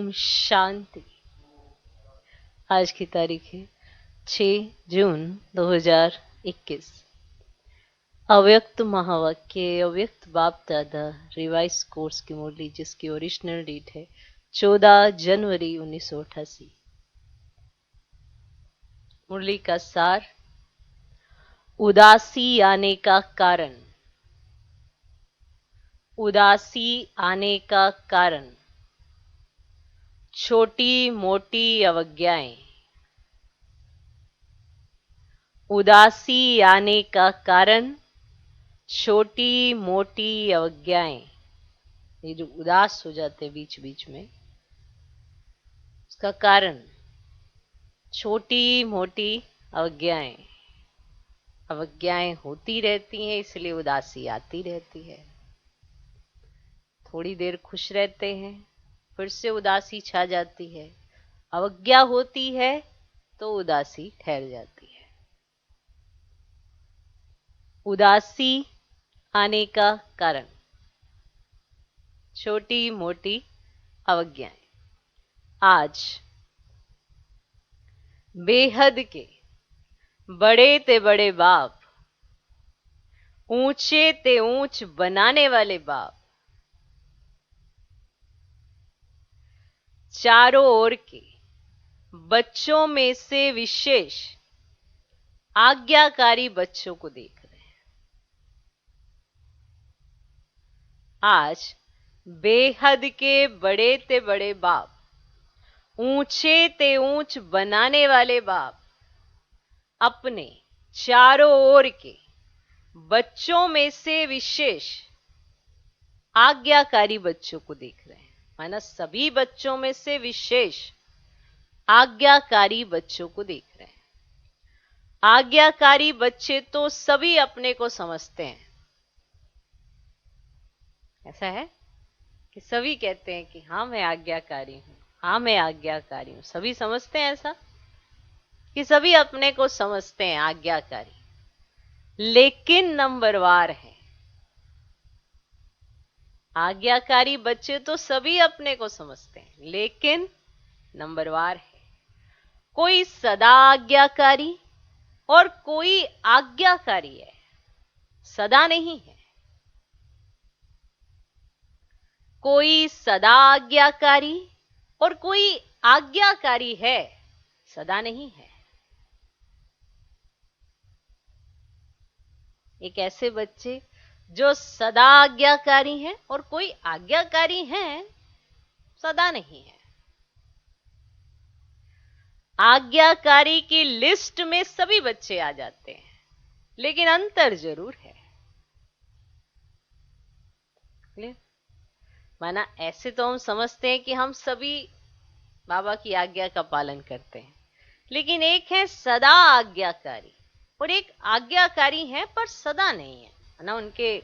ओम शांति। आज की तारीख है 6 जून 2021। अव्यक्त महावाक्य अव्यक्त बाप दादा रिवाइज कोर्स की मुरली, जिसकी ओरिजिनल डेट है 14 जनवरी 1988। मुरली का सार, उदासी आने का कारण। उदासी आने का कारण छोटी मोटी अवज्ञाएं। उदासी आने का कारण छोटी मोटी अवज्ञाएं। ये जो उदास हो जाते बीच बीच में, उसका कारण छोटी मोटी अवज्ञाएं। अवज्ञाएं होती रहती हैं, इसलिए उदासी आती रहती है। थोड़ी देर खुश रहते हैं, फिर से उदासी छा जाती है। अवज्ञा होती है तो उदासी ठहर जाती है। उदासी आने का कारण छोटी मोटी अवज्ञाएं। आज बेहद के बड़े ते बड़े बाप, ऊंचे ते ऊंच बनाने वाले बाप, चारों ओर के बच्चों में से विशेष आज्ञाकारी बच्चों को देख रहे हैं। आज बेहद के बड़े ते बड़े बाप, ऊंचे ते ऊंच बनाने वाले बाप, अपने चारों ओर के बच्चों में से विशेष आज्ञाकारी बच्चों को देख रहे हैं। माना सभी बच्चों में से विशेष आज्ञाकारी बच्चों को देख रहे हैं। आज्ञाकारी बच्चे तो सभी अपने को समझते हैं। ऐसा है कि सभी कहते हैं कि हाँ मैं आज्ञाकारी हूं, हाँ मैं आज्ञाकारी हूं। सभी समझते हैं ऐसा कि सभी अपने को समझते हैं आज्ञाकारी, लेकिन नंबरवार है। आज्ञाकारी बच्चे तो सभी अपने को समझते हैं, लेकिन नंबरवार है। कोई सदा आज्ञाकारी और कोई आज्ञाकारी है, सदा नहीं है। कोई सदा आज्ञाकारी और कोई आज्ञाकारी है, सदा नहीं है। एक ऐसे बच्चे जो सदा आज्ञाकारी हैं और कोई आज्ञाकारी हैं, सदा नहीं है। आज्ञाकारी की लिस्ट में सभी बच्चे आ जाते हैं, लेकिन अंतर जरूर है। माना ऐसे तो हम समझते हैं कि हम सभी बाबा की आज्ञा का पालन करते हैं, लेकिन एक है सदा आज्ञाकारी और एक आज्ञाकारी है पर सदा नहीं है ना। उनके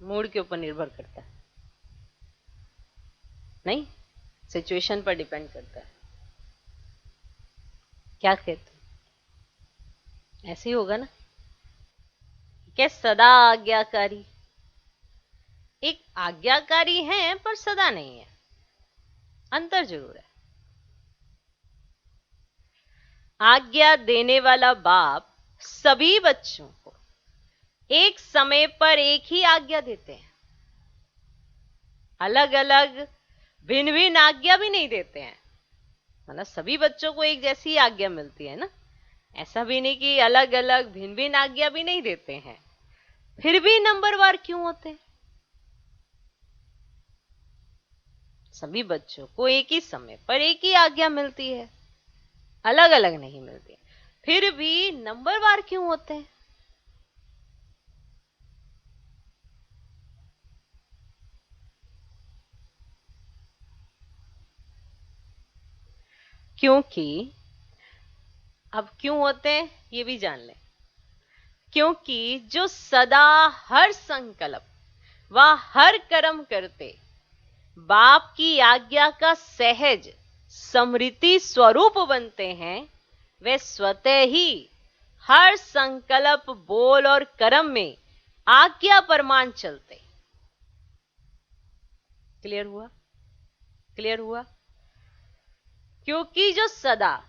मूड के ऊपर निर्भर करता है, नहीं, सिचुएशन पर डिपेंड करता है। क्या कहते ऐसे ही होगा ना। क्या सदा आज्ञाकारी, एक आज्ञाकारी है पर सदा नहीं है, अंतर जरूर है। आज्ञा देने वाला बाप सभी बच्चों को एक समय पर एक ही आज्ञा देते हैं। अलग अलग भिन्न भिन्न आज्ञा भी नहीं देते हैं। मतलब सभी बच्चों को एक जैसी आज्ञा मिलती है ना। ऐसा भी नहीं कि अलग अलग भिन्न भिन्न आज्ञा भी नहीं देते हैं। फिर भी नंबरवार क्यों होते हैं? सभी बच्चों को एक ही समय पर एक ही आज्ञा मिलती है, अलग अलग नहीं मिलती। फिर भी नंबरवार क्यों होते हैं? क्योंकि अब क्यों होते हैं ये भी जान लें। क्योंकि जो सदा हर संकल्प व हर कर्म करते बाप की आज्ञा का सहज समृद्धि स्वरूप बनते हैं, वे स्वतः ही हर संकल्प, बोल और कर्म में आज्ञा परमान चलते। क्लियर हुआ? क्लियर हुआ? क्योंकि जो सदा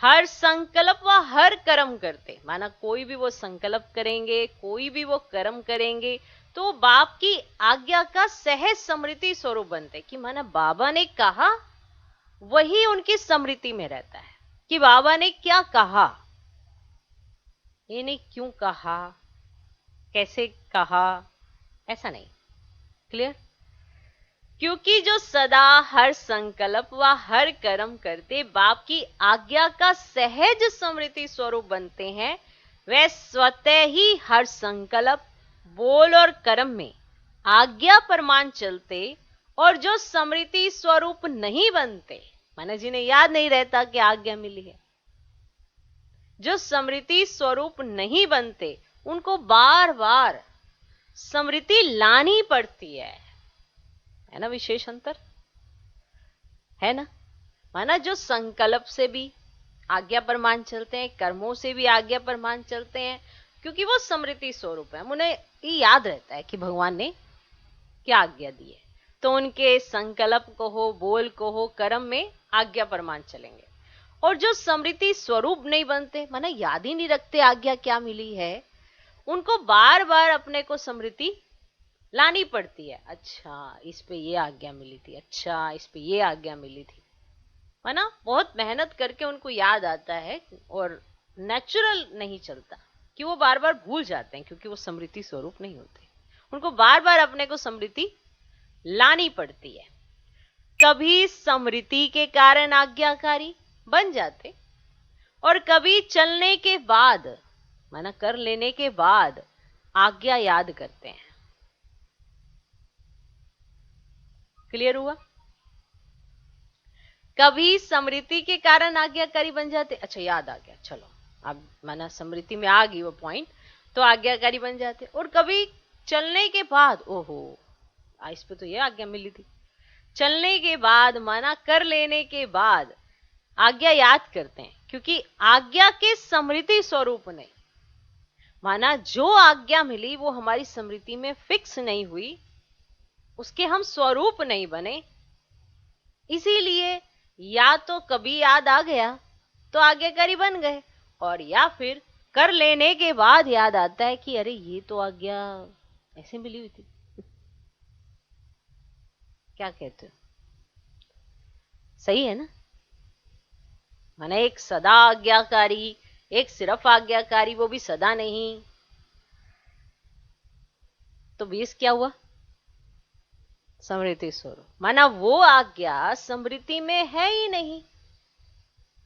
हर संकल्प व हर कर्म करते, माना कोई भी वो संकल्प करेंगे, कोई भी वो कर्म करेंगे, तो बाप की आज्ञा का सहज स्मृति स्वरूप बनते, कि माना बाबा ने कहा वही उनकी स्मृति में रहता है, कि बाबा ने क्या कहा, ये नहीं क्यों कहा, कैसे कहा, ऐसा नहीं। क्लियर? क्योंकि जो सदा हर संकल्प व हर कर्म करते बाप की आज्ञा का सहज स्मृति स्वरूप बनते हैं, वे स्वतः ही हर संकल्प, बोल और कर्म में आज्ञा प्रमाण चलते, और जो स्मृति स्वरूप नहीं बनते, माना जिन्हें याद नहीं रहता कि आज्ञा मिली है, जो स्मृति स्वरूप नहीं बनते, उनको बार बार स्मृति लानी पड़ती है ना? विशेष अंतर है ना? माना जो संकल्प से भी आज्ञा प्रमाण चलते हैं, कर्मों से भी आज्ञा प्रमाण चलते हैं, क्योंकि वो स्मृति स्वरूप है, उन्हें ये याद रहता है कि भगवान ने क्या आज्ञा दी है, तो उनके संकल्प को हो, बोल को हो, कर्म में आज्ञा प्रमाण चलेंगे। और जो स्मृति स्वरूप नहीं बनते, माना याद ही नहीं रखते आज्ञा क्या मिली है, उनको बार बार अपने को स्मृति लानी पड़ती है। अच्छा इस पे ये आज्ञा मिली थी, अच्छा इस पे ये आज्ञा मिली थी, है ना? बहुत मेहनत करके उनको याद आता है, और नेचुरल नहीं चलता कि वो बार बार भूल जाते हैं, क्योंकि वो स्मृति स्वरूप नहीं होते, उनको बार बार अपने को स्मृति लानी पड़ती है। कभी स्मृति के कारण आज्ञाकारी बन जाते, और कभी चलने के बाद, माना कर लेने के बाद आज्ञा याद करते हैं। क्लियर हुआ? कभी स्मृति के कारण आज्ञाकारी बन जाते, अच्छा याद आ गया, चलो अब माना स्मृति में आ गई वो पॉइंट, तो आज्ञाकारी बन जाते। और कभी चलने के बाद, ओहो इस पे तो ये आज्ञा मिली थी, चलने के बाद, माना कर लेने के बाद आज्ञा याद करते हैं, क्योंकि आज्ञा के स्मृति स्वरूप नहीं, माना जो आज्ञा मिली वो हमारी स्मृति में फिक्स नहीं हुई, उसके हम स्वरूप नहीं बने, इसीलिए या तो कभी याद आ गया तो आज्ञाकारी बन गए, और या फिर कर लेने के बाद याद आता है कि अरे ये तो आज्ञा ऐसे मिली हुई थी। क्या कहते हो? सही है ना? माना एक सदा आज्ञाकारी, एक सिर्फ आज्ञाकारी, वो भी सदा नहीं, तो 20 क्या हुआ? स्मृति स्वरूप। माना वो आज्ञा स्मृति में है ही नहीं,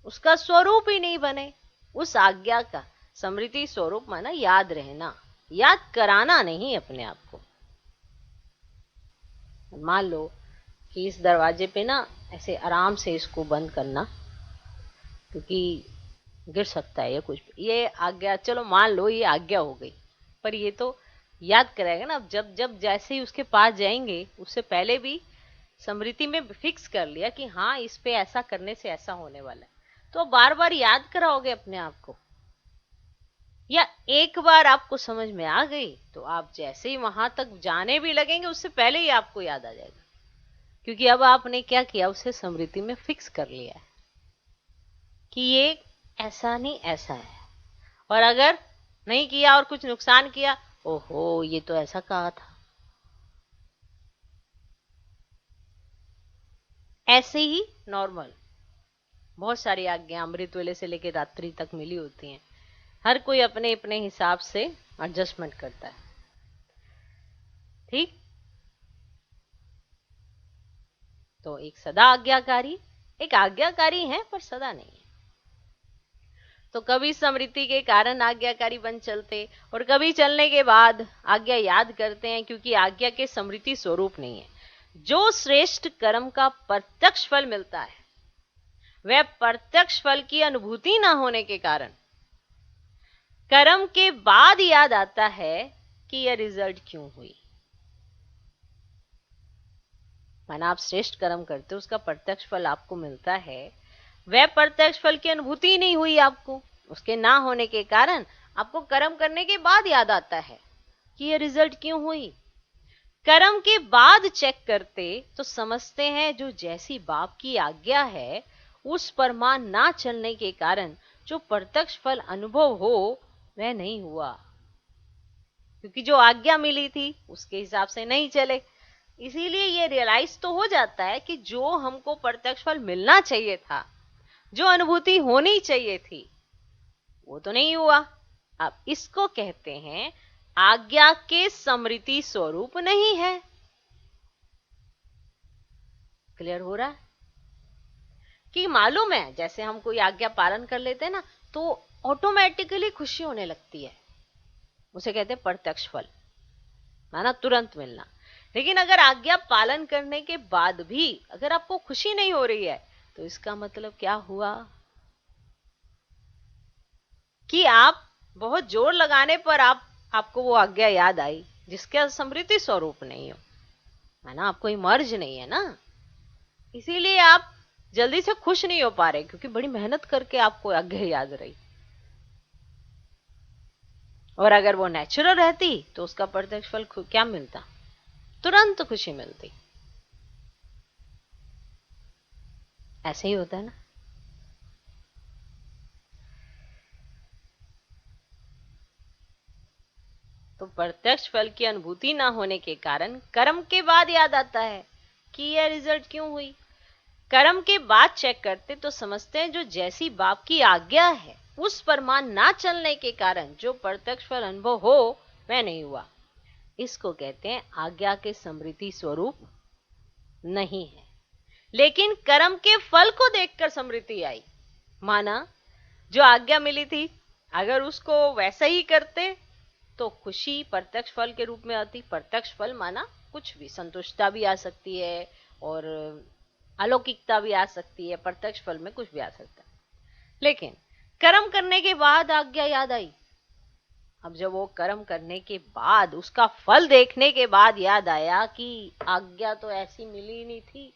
उसका स्वरूप ही नहीं बने, उस आज्ञा का स्मृति स्वरूप माना याद रहना, याद कराना नहीं अपने आप को। मान लो कि इस दरवाजे पे ना ऐसे आराम से इसको बंद करना, क्योंकि गिर सकता है या कुछ, ये आज्ञा, चलो मान लो ये आज्ञा हो गई, पर ये तो याद कराएगा ना। जब जब जैसे ही उसके पास जाएंगे, उससे पहले भी स्मृति में फिक्स कर लिया कि हाँ इस पे ऐसा करने से ऐसा होने वाला है, तो बार बार याद कराओगे अपने आप को, या एक बार आपको समझ में आ गई तो आप जैसे ही वहां तक जाने भी लगेंगे, उससे पहले ही आपको याद आ जाएगा, क्योंकि अब आपने क्या किया, उसे स्मृति में फिक्स कर लिया है कि ये ऐसा नहीं ऐसा है, और अगर नहीं किया और कुछ नुकसान किया, ओहो ये तो ऐसा कहा था। ऐसे ही नॉर्मल बहुत सारी आज्ञा अमृत वेले से लेकर रात्रि तक मिली होती हैं, हर कोई अपने अपने हिसाब से एडजस्टमेंट करता है। ठीक? तो एक सदा आज्ञाकारी, एक आज्ञाकारी है पर सदा नहीं है। तो कभी स्मृति के कारण आज्ञाकारी बन चलते, और कभी चलने के बाद आज्ञा याद करते हैं, क्योंकि आज्ञा के स्मृति स्वरूप नहीं है। जो श्रेष्ठ कर्म का प्रत्यक्ष फल मिलता है, वह प्रत्यक्ष फल की अनुभूति ना होने के कारण कर्म के बाद याद आता है कि यह रिजल्ट क्यों हुई। माना आप श्रेष्ठ कर्म करते हो, उसका प्रत्यक्ष फल आपको मिलता है, वह प्रत्यक्ष फल की अनुभूति नहीं हुई आपको, उसके ना होने के कारण आपको कर्म करने के बाद याद आता है कि यह रिजल्ट क्यों हुई। कर्म के बाद चेक करते तो समझते हैं जो जैसी बाप की आज्ञा है उस पर मान ना चलने के कारण जो प्रत्यक्ष फल अनुभव हो वह नहीं हुआ, क्योंकि जो आज्ञा मिली थी उसके हिसाब से नहीं चले। इसीलिए ये रियलाइज तो हो जाता है कि जो हमको प्रत्यक्ष फल मिलना चाहिए था, जो अनुभूति होनी चाहिए थी, वो तो नहीं हुआ। अब इसको कहते हैं आज्ञा के स्मृति स्वरूप नहीं है। क्लियर हो रहा है कि मालूम है, जैसे हम कोई आज्ञा पालन कर लेते हैं ना, तो ऑटोमेटिकली खुशी होने लगती है, उसे कहते हैं प्रत्यक्ष फल, माना तुरंत मिलना। लेकिन अगर आज्ञा पालन करने के बाद भी अगर आपको खुशी नहीं हो रही है, तो इसका मतलब क्या हुआ कि आप बहुत जोर लगाने पर आपको वो आज्ञा याद आई जिसके स्मृति स्वरूप नहीं हो, है ना, आपको इमर्ज नहीं है ना, इसीलिए आप जल्दी से खुश नहीं हो पा रहे, क्योंकि बड़ी मेहनत करके आपको आज्ञा याद रही। और अगर वो नेचुरल रहती तो उसका प्रत्यक्ष फल क्या मिलता, तुरंत खुशी मिलती। ऐसे ही होता है ना। तो प्रत्यक्ष फल की अनुभूति ना होने के कारण कर्म के बाद याद आता है कि यह रिजल्ट क्यों हुई। कर्म के बाद चेक करते तो समझते हैं जो जैसी बाप की आज्ञा है उस पर मान ना चलने के कारण जो प्रत्यक्ष फल अनुभव हो वह नहीं हुआ। इसको कहते हैं आज्ञा के स्मृति स्वरूप नहीं है, लेकिन कर्म के फल को देखकर स्मृति आई। माना जो आज्ञा मिली थी अगर उसको वैसा ही करते तो खुशी प्रत्यक्ष फल के रूप में आती। प्रत्यक्ष फल माना कुछ भी, संतुष्टता भी आ सकती है और अलौकिकता भी आ सकती है, प्रत्यक्ष फल में कुछ भी आ सकता है। लेकिन कर्म करने के बाद आज्ञा याद आई। अब जब वो कर्म करने के बाद उसका फल देखने के बाद याद आया कि आज्ञा तो ऐसी मिली ही नहीं थी,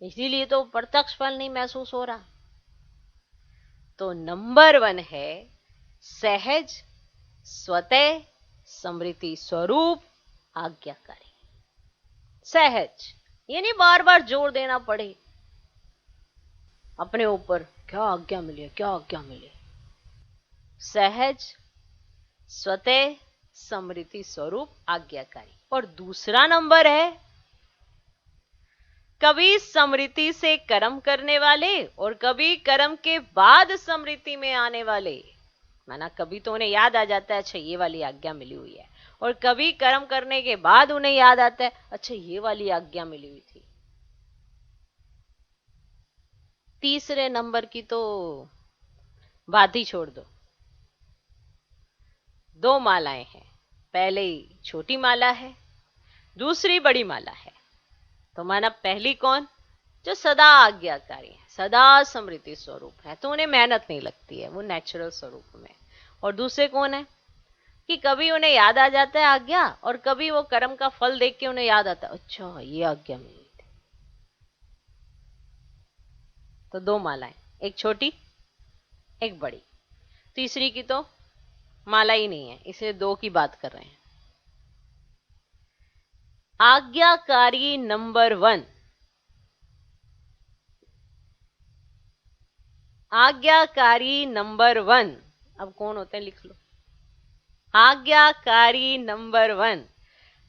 इसीलिए तो प्रत्यक्ष फल नहीं महसूस हो रहा। तो नंबर 1 है सहज स्वतः स्मृति स्वरूप आज्ञाकारी। सहज यानी बार बार जोर देना पड़े अपने ऊपर, क्या आज्ञा मिली, क्या आज्ञा मिली। सहज स्वतः स्मृति स्वरूप आज्ञाकारी। और दूसरा नंबर है कभी स्मृति से कर्म करने वाले और कभी कर्म के बाद स्मृति में आने वाले। माना कभी तो उन्हें याद आ जाता है अच्छा ये वाली आज्ञा मिली हुई है, और कभी कर्म करने के बाद उन्हें याद आता है अच्छा ये वाली आज्ञा मिली हुई थी। तीसरे नंबर की तो बात ही छोड़ दो। 2 मालाएं हैं, पहले छोटी माला है, दूसरी बड़ी माला है। तो माना पहली कौन, जो सदा आज्ञाकारी है, सदा स्मृति स्वरूप है, तो उन्हें मेहनत नहीं लगती है, वो नेचुरल स्वरूप में। और दूसरे कौन है कि कभी उन्हें याद आ जाता है आज्ञा और कभी वो कर्म का फल देख के उन्हें याद आता है अच्छा ये आज्ञा मिली थी। तो 2 मालाएं, एक छोटी एक बड़ी। तीसरी की तो माला ही नहीं है, इसलिए 2 की बात कर रहे हैं। आज्ञाकारी नंबर 1, आज्ञाकारी नंबर 1 अब कौन होते हैं लिख लो। आज्ञाकारी नंबर 1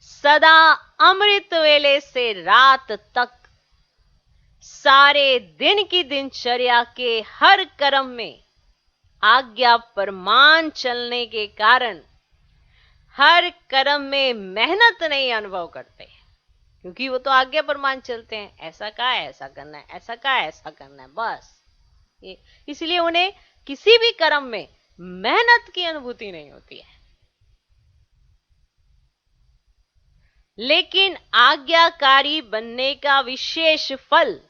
सदा अमृत वेले से रात तक सारे दिन की दिनचर्या के हर कर्म में आज्ञा पर मान चलने के कारण हर कर्म में मेहनत नहीं अनुभव करते, क्योंकि वो तो आज्ञा पर मान चलते हैं, ऐसा कहा ऐसा करना है, ऐसा कहा ऐसा करना है, बस ये। इसलिए उन्हें किसी भी कर्म में मेहनत की अनुभूति नहीं होती है। लेकिन आज्ञाकारी बनने का विशेष फल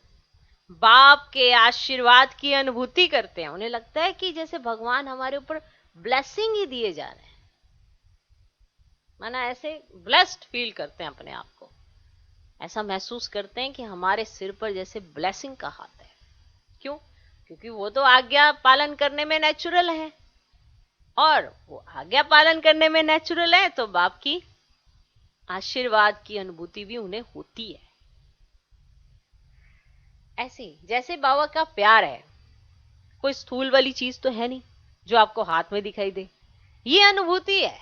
बाप के आशीर्वाद की अनुभूति करते हैं। उन्हें लगता है कि जैसे भगवान हमारे ऊपर ब्लेसिंग ही दिए जा रहे हैं, माना ऐसे ब्लेस्ड फील करते हैं अपने आप को, ऐसा महसूस करते हैं कि हमारे सिर पर जैसे ब्लेसिंग का हाथ है। क्यों? क्योंकि वो तो आज्ञा पालन करने में नेचुरल है, और वो आज्ञा पालन करने में नेचुरल है तो बाप की आशीर्वाद की अनुभूति भी उन्हें होती है। ऐसे जैसे बाबा का प्यार है, कोई स्थूल वाली चीज तो है नहीं जो आपको हाथ में दिखाई दे, ये अनुभूति है।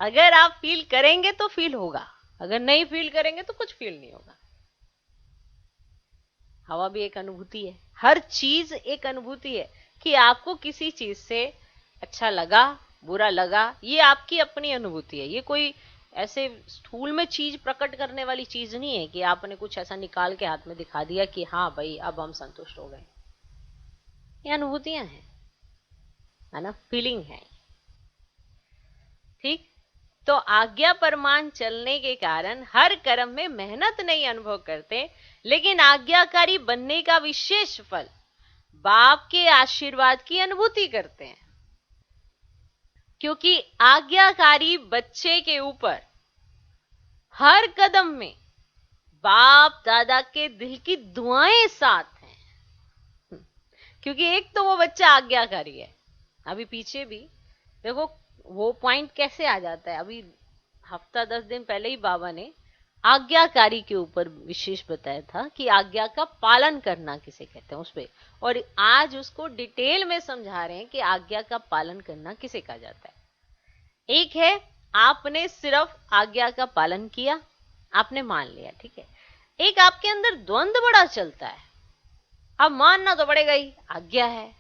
अगर आप फील करेंगे तो फील होगा, अगर नहीं फील करेंगे तो कुछ फील नहीं होगा। हवा भी एक अनुभूति है, हर चीज एक अनुभूति है कि आपको किसी चीज से अच्छा लगा, बुरा लगा, ये आपकी अपनी अनुभूति है। ये कोई ऐसे स्थूल में चीज प्रकट करने वाली चीज नहीं है कि आपने कुछ ऐसा निकाल के हाथ में दिखा दिया कि हाँ भाई अब हम संतुष्ट हो गए। ये अनुभूतियां हैं, है ना, फीलिंग है। ठीक, तो आज्ञा परमान चलने के कारण हर कर्म में मेहनत नहीं अनुभव करते, लेकिन आज्ञाकारी बनने का विशेष फल बाप के आशीर्वाद की अनुभूति करते हैं। क्योंकि आज्ञाकारी बच्चे के ऊपर हर कदम में बाप दादा के दिल की दुआएं साथ हैं। क्योंकि एक तो वो बच्चा आज्ञाकारी है, अभी पीछे भी देखो वो पॉइंट कैसे आ जाता है। अभी हफ्ता 10 दिन पहले ही बाबा ने आज्ञाकारी के ऊपर विशेष बताया था कि आज्ञा का पालन करना किसे कहते हैं उस पे, और आज उसको डिटेल में समझा रहे हैं कि आज्ञा का पालन करना किसे कहा जाता है। एक है आपने सिर्फ आज्ञा का पालन किया, आपने मान लिया, ठीक है। एक आपके अंदर द्वंद्व बड़ा चलता है, अब मानना तो पड़ेगा ही, आज्ञा है,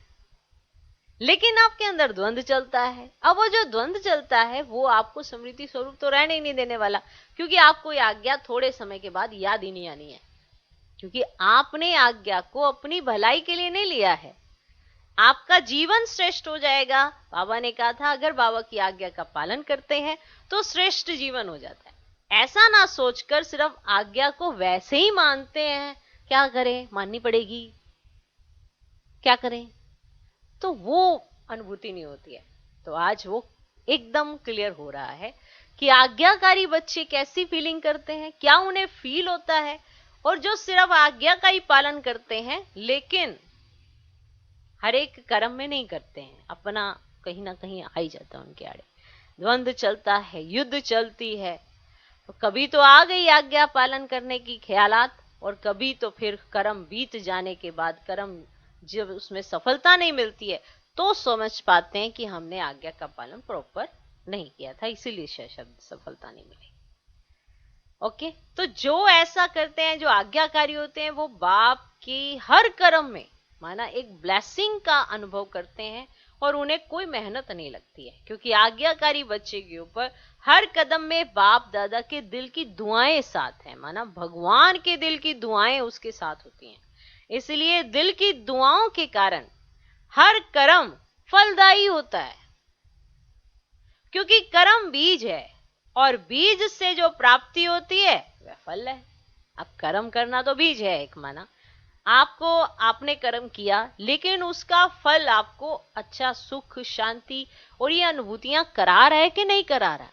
लेकिन आपके अंदर द्वंद्व चलता है। अब वो जो द्वंद्व चलता है वो आपको स्मृति स्वरूप तो रहने ही नहीं देने वाला, क्योंकि आपको ये आज्ञा थोड़े समय के बाद याद ही नहीं आनी है, क्योंकि आपने आज्ञा को अपनी भलाई के लिए नहीं लिया है। आपका जीवन श्रेष्ठ हो जाएगा। बाबा ने कहा था अगर बाबा की आज्ञा का पालन करते हैं तो श्रेष्ठ जीवन हो जाता है। ऐसा ना सोचकर सिर्फ आज्ञा को वैसे ही मानते हैं, क्या करें, माननी पड़ेगी, क्या करें, तो वो अनुभूति नहीं होती है। तो आज वो एकदम क्लियर हो रहा है कि आज्ञाकारी बच्चे कैसी फीलिंग करते हैं, क्या उन्हें फील होता है, और जो सिर्फ आज्ञा का ही पालन करते हैं लेकिन हर एक कर्म में नहीं करते हैं, अपना कहीं ना कहीं आ ही जाता है उनके आड़े। द्वंद्व चलता है, युद्ध चलती है, तो कभी तो आ गई आज्ञा पालन करने की ख्यालात, और कभी तो फिर कर्म बीत जाने के बाद, कर्म जब उसमें सफलता नहीं मिलती है तो समझ पाते हैं कि हमने आज्ञा का पालन प्रॉपर नहीं किया था, इसीलिए शब्द सफलता नहीं मिली। ओके, तो जो ऐसा करते हैं, जो आज्ञाकारी होते हैं, वो बाप की हर कर्म में माना एक ब्लेसिंग का अनुभव करते हैं और उन्हें कोई मेहनत नहीं लगती है, क्योंकि आज्ञाकारी बच्चे के ऊपर हर कदम में बाप दादा के दिल की दुआएं साथ हैं, माना भगवान के दिल की दुआएं उसके साथ होती हैं। इसलिए दिल की दुआओं के कारण हर कर्म फलदायी होता है, क्योंकि कर्म बीज है और बीज से जो प्राप्ति होती है वह फल है। अब कर्म करना तो बीज है एक, माना आपको, आपने कर्म किया लेकिन उसका फल आपको अच्छा सुख शांति और ये अनुभूतियां करा रहा है कि नहीं करा रहा,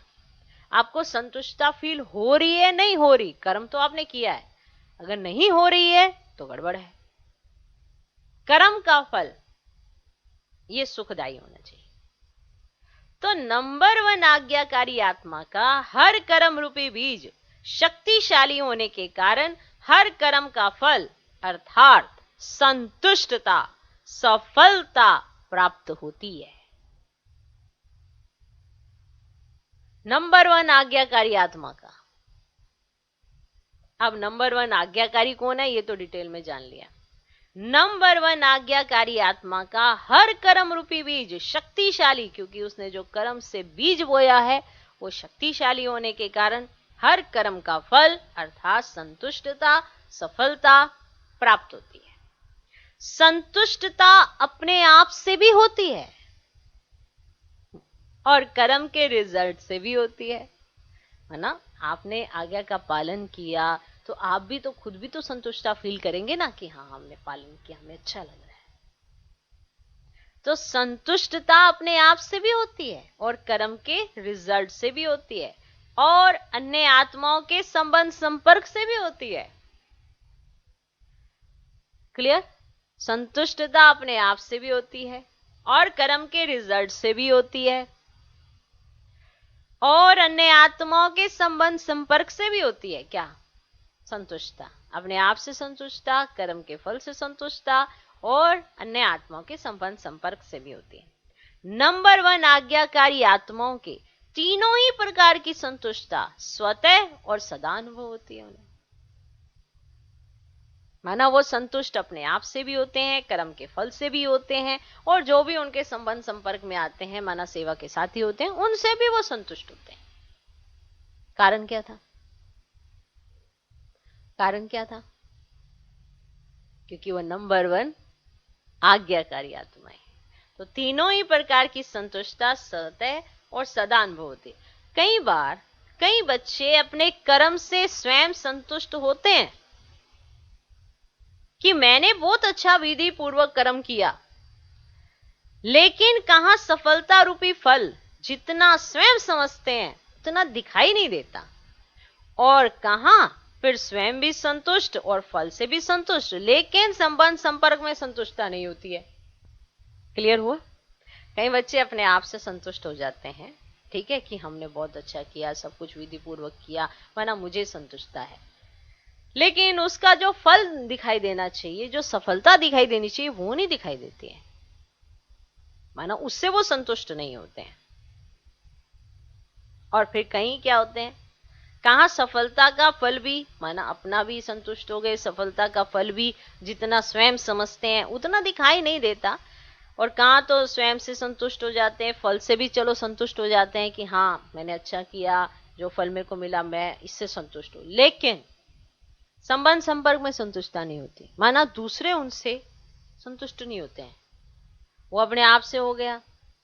आपको संतुष्टता फील हो रही है नहीं हो रही, कर्म तो आपने किया है, अगर नहीं हो रही है तो गड़बड़ है। कर्म का फल ये सुखदायी होना चाहिए। तो नंबर 1 आज्ञाकारी आत्मा का हर कर्म रूपी बीज शक्तिशाली होने के कारण हर कर्म का फल अर्थात संतुष्टता, सफलता प्राप्त होती है। नंबर 1 आज्ञाकारी आत्मा का। अब नंबर 1 आज्ञाकारी कौन है ये तो डिटेल में जान लिया। नंबर 1 आज्ञाकारी आत्मा का हर कर्म रूपी बीज शक्तिशाली, क्योंकि उसने जो कर्म से बीज बोया है वो शक्तिशाली होने के कारण हर कर्म का फल अर्थात संतुष्टता, सफलता प्राप्त होती है। संतुष्टता अपने आप से भी होती है और कर्म के रिजल्ट से भी होती है ना। आपने आज्ञा का पालन किया तो आप भी तो खुद भी तो संतुष्टता फील करेंगे ना कि हाँ हमने पालन किया, हमें अच्छा लग रहा है। तो संतुष्टता अपने आप से भी होती है और कर्म के रिजल्ट से भी होती है और अन्य आत्माओं के संबंध संपर्क से भी होती है। क्लियर? संतुष्टता अपने आप से भी होती है और कर्म के रिजल्ट से भी होती है और अन्य आत्माओं के संबंध संपर्क से भी होती है। क्या संतुष्टता, अपने आप से संतुष्टता, कर्म के फल से संतुष्टता और अन्य आत्माओं के संबंध संपर्क से भी होती है। नंबर 1 आज्ञाकारी आत्माओं के तीनों ही प्रकार की संतुष्टता स्वतः और सदा अनुभव होती है उन्हें। माना वो संतुष्ट अपने आप से भी होते हैं, कर्म के फल से भी होते हैं, और जो भी उनके संबंध संपर्क में आते हैं, माना सेवा के साथी होते हैं, उनसे भी वो संतुष्ट होते हैं। कारण क्या था? कारण क्या था? क्योंकि वो नंबर 1 आज्ञाकारी आत्मा है। तो तीनों ही प्रकार की संतुष्टता स्वतः और सदा अनुभव होती। कई बार कई बच्चे अपने कर्म से स्वयं संतुष्ट होते हैं कि मैंने बहुत अच्छा विधि पूर्वक कर्म किया, लेकिन कहां सफलता रूपी फल जितना स्वयं समझते हैं उतना दिखाई नहीं देता, और कहां फिर स्वयं भी संतुष्ट और फल से भी संतुष्ट, लेकिन संबंध संपर्क में संतुष्टता नहीं होती है। क्लियर हुआ? कई बच्चे अपने आप से संतुष्ट हो जाते हैं, ठीक है, कि हमने बहुत अच्छा किया, सब कुछ विधि पूर्वक किया, माना मुझे संतुष्टता है, लेकिन उसका जो फल दिखाई देना चाहिए, जो सफलता दिखाई देनी चाहिए, वो नहीं दिखाई देती है, माना उससे वो संतुष्ट नहीं होते हैं। और फिर कहीं क्या होते हैं, कहां सफलता का फल भी, माना अपना भी संतुष्ट हो गए, सफलता का फल भी जितना स्वयं समझते हैं उतना दिखाई नहीं देता, और कहां तो स्वयं से संतुष्ट हो जाते हैं, फल से भी चलो संतुष्ट हो जाते हैं कि हाँ मैंने अच्छा किया, जो फल मेरे को मिला मैं इससे संतुष्ट हूं, लेकिन संबंध संपर्क में संतुष्टता नहीं होती, माना दूसरे उनसे संतुष्ट नहीं होते हैं। वो अपने आप से हो गया,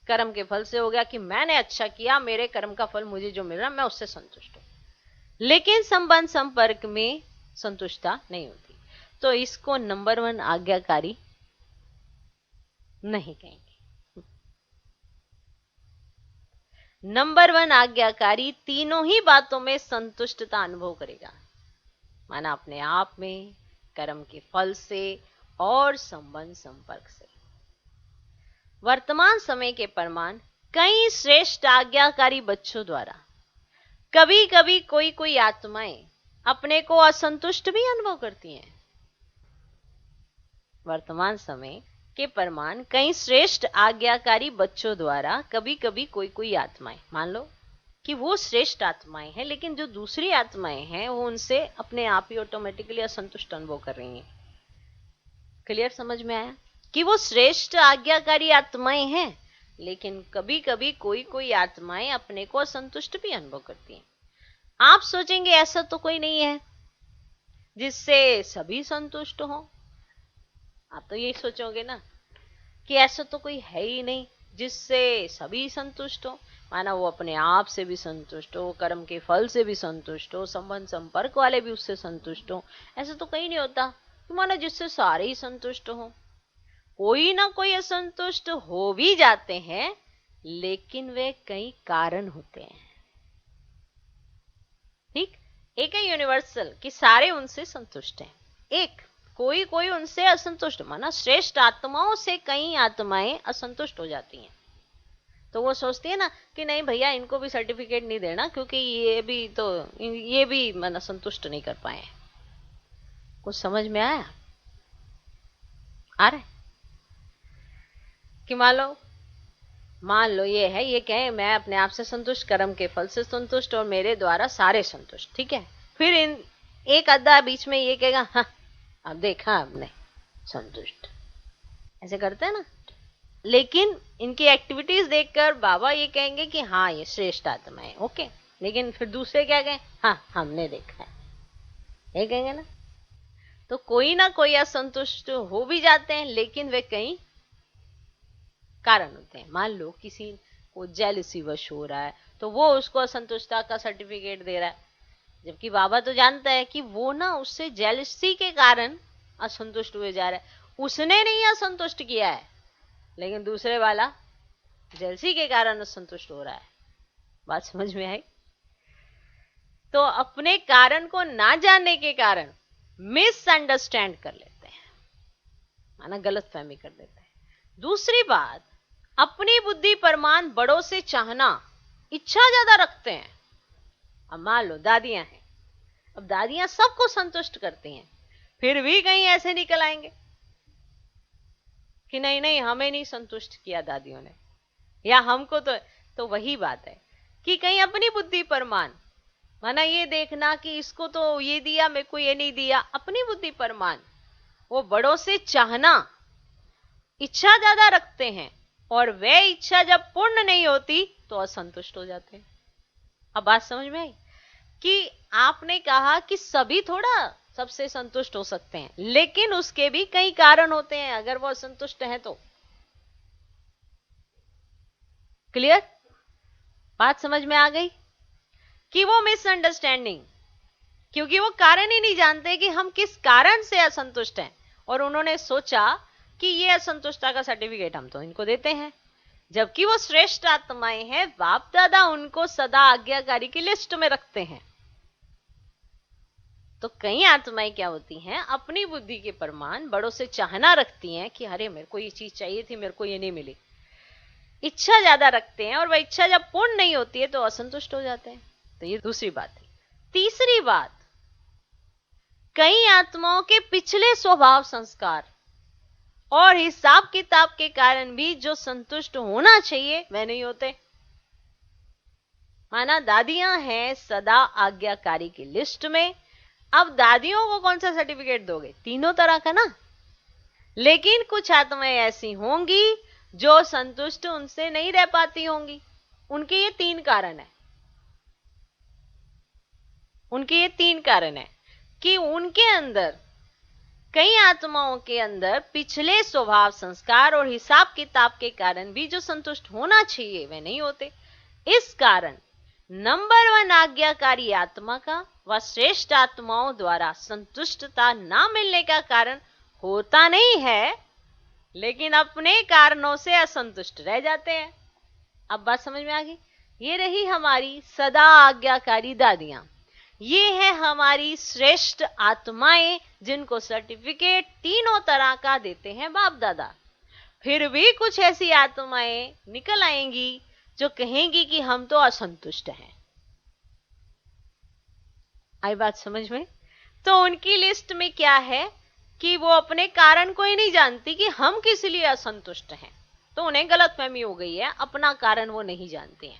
कर्म के फल से हो गया कि मैंने अच्छा किया, मेरे कर्म का फल मुझे जो मिल रहा मैं उससे संतुष्ट हूं, लेकिन संबंध संपर्क में संतुष्टता नहीं होती। तो इसको नंबर 1 आज्ञाकारी नहीं कहेंगे। नंबर 1 आज्ञाकारी तीनों ही बातों में संतुष्टता अनुभव करेगा, माना अपने आप में, कर्म के फल से और संबंध संपर्क से। वर्तमान समय के प्रमाण कई श्रेष्ठ आज्ञाकारी बच्चों द्वारा कभी कभी कोई कोई आत्माएं अपने को असंतुष्ट भी अनुभव करती हैं। वर्तमान समय के प्रमाण कई श्रेष्ठ आज्ञाकारी बच्चों द्वारा कभी कभी कोई कोई आत्माएं, मान लो कि वो श्रेष्ठ आत्माएं हैं, लेकिन जो दूसरी आत्माएं हैं वो उनसे अपने आप ही ऑटोमेटिकली असंतुष्ट अनुभव कर रही हैं। क्लियर समझ में आया? कि वो श्रेष्ठ आज्ञाकारी आत्माएं हैं, लेकिन कभी कभी कोई कोई आत्माएं अपने को असंतुष्ट भी अनुभव करती हैं। आप सोचेंगे ऐसा तो कोई नहीं है जिससे सभी संतुष्ट हो, आप तो यही सोचोगे ना कि ऐसा तो कोई है ही नहीं जिससे सभी संतुष्ट हो, माना वो अपने आप से भी संतुष्ट हो, कर्म के फल से भी संतुष्ट हो, संबंध संपर्क वाले भी उससे संतुष्ट हो। ऐसा तो कहीं नहीं होता कि माना जिससे सारे ही संतुष्ट हो। कोई ना कोई असंतुष्ट हो भी जाते हैं, लेकिन वे कई कारण होते हैं। ठीक, एक है यूनिवर्सल कि सारे उनसे संतुष्ट हैं, एक कोई कोई उनसे असंतुष्ट, माना श्रेष्ठ आत्माओं से कई आत्माएं असंतुष्ट हो जाती हैं। तो वो सोचती है ना कि नहीं भैया इनको भी सर्टिफिकेट नहीं देना, क्योंकि ये भी माना संतुष्ट नहीं कर पाए। कुछ समझ में आया? आ रहा है कि मान लो ये है, ये कहे मैं अपने आप से संतुष्ट, कर्म के फल से संतुष्ट और मेरे द्वारा सारे संतुष्ट, ठीक है। फिर इन एक आधा बीच में ये कहेगा हाँ अब देखा आपने संतुष्ट, ऐसे करते हैं ना। लेकिन इनकी एक्टिविटीज देखकर बाबा ये कहेंगे कि हाँ ये श्रेष्ठ आत्मा है, ओके। लेकिन फिर दूसरे क्या कहें, हाँ हमने देखा है, ये कहेंगे ना। तो कोई ना कोई असंतुष्ट हो भी जाते हैं, लेकिन वे कई कारण होते हैं। मान लो किसी को जेलसी वश हो रहा है, तो वो उसको असंतुष्टता का सर्टिफिकेट दे रहा है, जबकि बाबा तो जानता है कि वो ना उससे जेलसी के कारण असंतुष्ट हुए जा रहा है। उसने नहीं असंतुष्ट किया है, लेकिन दूसरे वाला जेलसी के कारण असंतुष्ट हो रहा है। बात समझ में आई? तो अपने कारण को ना जानने के कारण मिसअंडरस्टैंड कर लेते हैं, माना गलत फहमी कर देते हैं। दूसरी बात, अपनी बुद्धि प्रमाण बड़ों से चाहना, इच्छा ज्यादा रखते हैं। अब मान लो दादियां हैं, अब दादियां सबको संतुष्ट करती हैं, फिर भी कहीं ऐसे निकल आएंगे कि नहीं नहीं हमें नहीं संतुष्ट किया दादियों ने, या हमको तो वही बात है कि कहीं अपनी बुद्धि पर माना ये देखना कि इसको तो ये दिया मेरे को ये नहीं दिया, अपनी बुद्धि पर मान। वो बड़ों से चाहना, इच्छा ज्यादा रखते हैं और वह इच्छा जब पूर्ण नहीं होती तो असंतुष्ट हो जाते हैं। अब बात समझ में आई कि आपने कहा कि सभी थोड़ा सबसे संतुष्ट हो सकते हैं, लेकिन उसके भी कई कारण होते हैं अगर वो असंतुष्ट है तो। क्लियर? बात समझ में आ गई कि वो मिसअंडरस्टैंडिंग, क्योंकि वो कारण ही नहीं जानते कि हम किस कारण से असंतुष्ट हैं, और उन्होंने सोचा कि ये असंतुष्टता का सर्टिफिकेट हम तो इनको देते हैं, जबकि वो श्रेष्ठ आत्माएं हैं, बाप दादा उनको सदा आज्ञाकारी की लिस्ट में रखते हैं। तो कई आत्माएं क्या होती हैं, अपनी बुद्धि के प्रमाण बड़ों से चाहना रखती हैं कि अरे मेरे को ये चीज चाहिए थी, मेरे को ये नहीं मिली, इच्छा ज्यादा रखते हैं, और वह इच्छा जब पूर्ण नहीं होती है तो असंतुष्ट हो जाते हैं। तो ये दूसरी बात है। तीसरी बात, कई आत्माओं के पिछले स्वभाव संस्कार और हिसाब किताब के कारण भी जो संतुष्ट होना चाहिए वह नहीं होते। माना दादियां हैं सदा आज्ञाकारी की लिस्ट में, अब दादियों को कौन सा सर्टिफिकेट दोगे? तीनों तरह का ना। लेकिन कुछ आत्माएं ऐसी होंगी जो संतुष्ट उनसे नहीं रह पाती होंगी। उनके ये तीन कारण है, उनके ये तीन कारण है कि उनके अंदर, कई आत्माओं के अंदर पिछले स्वभाव संस्कार और हिसाब किताब के कारण भी जो संतुष्ट होना चाहिए वे नहीं होते। इस कारण नंबर 1 आज्ञाकारी आत्मा का व श्रेष्ठ आत्माओं द्वारा संतुष्टता ना मिलने का कारण होता नहीं है, लेकिन अपने कारणों से असंतुष्ट रह जाते हैं। अब बात समझ में आ गई? ये रही हमारी सदा आज्ञाकारी दादियां, ये है हमारी श्रेष्ठ आत्माएं जिनको सर्टिफिकेट तीनों तरह का देते हैं बाप दादा। फिर भी कुछ ऐसी आत्माएं निकल आएंगी जो कहेंगी कि हम तो असंतुष्ट हैं। आई बात समझ में? तो उनकी लिस्ट में क्या है कि वो अपने कारण को ही नहीं जानती कि हम किस लिए असंतुष्ट हैं, तो उन्हें गलतफहमी हो गई है, अपना कारण वो नहीं जानती हैं।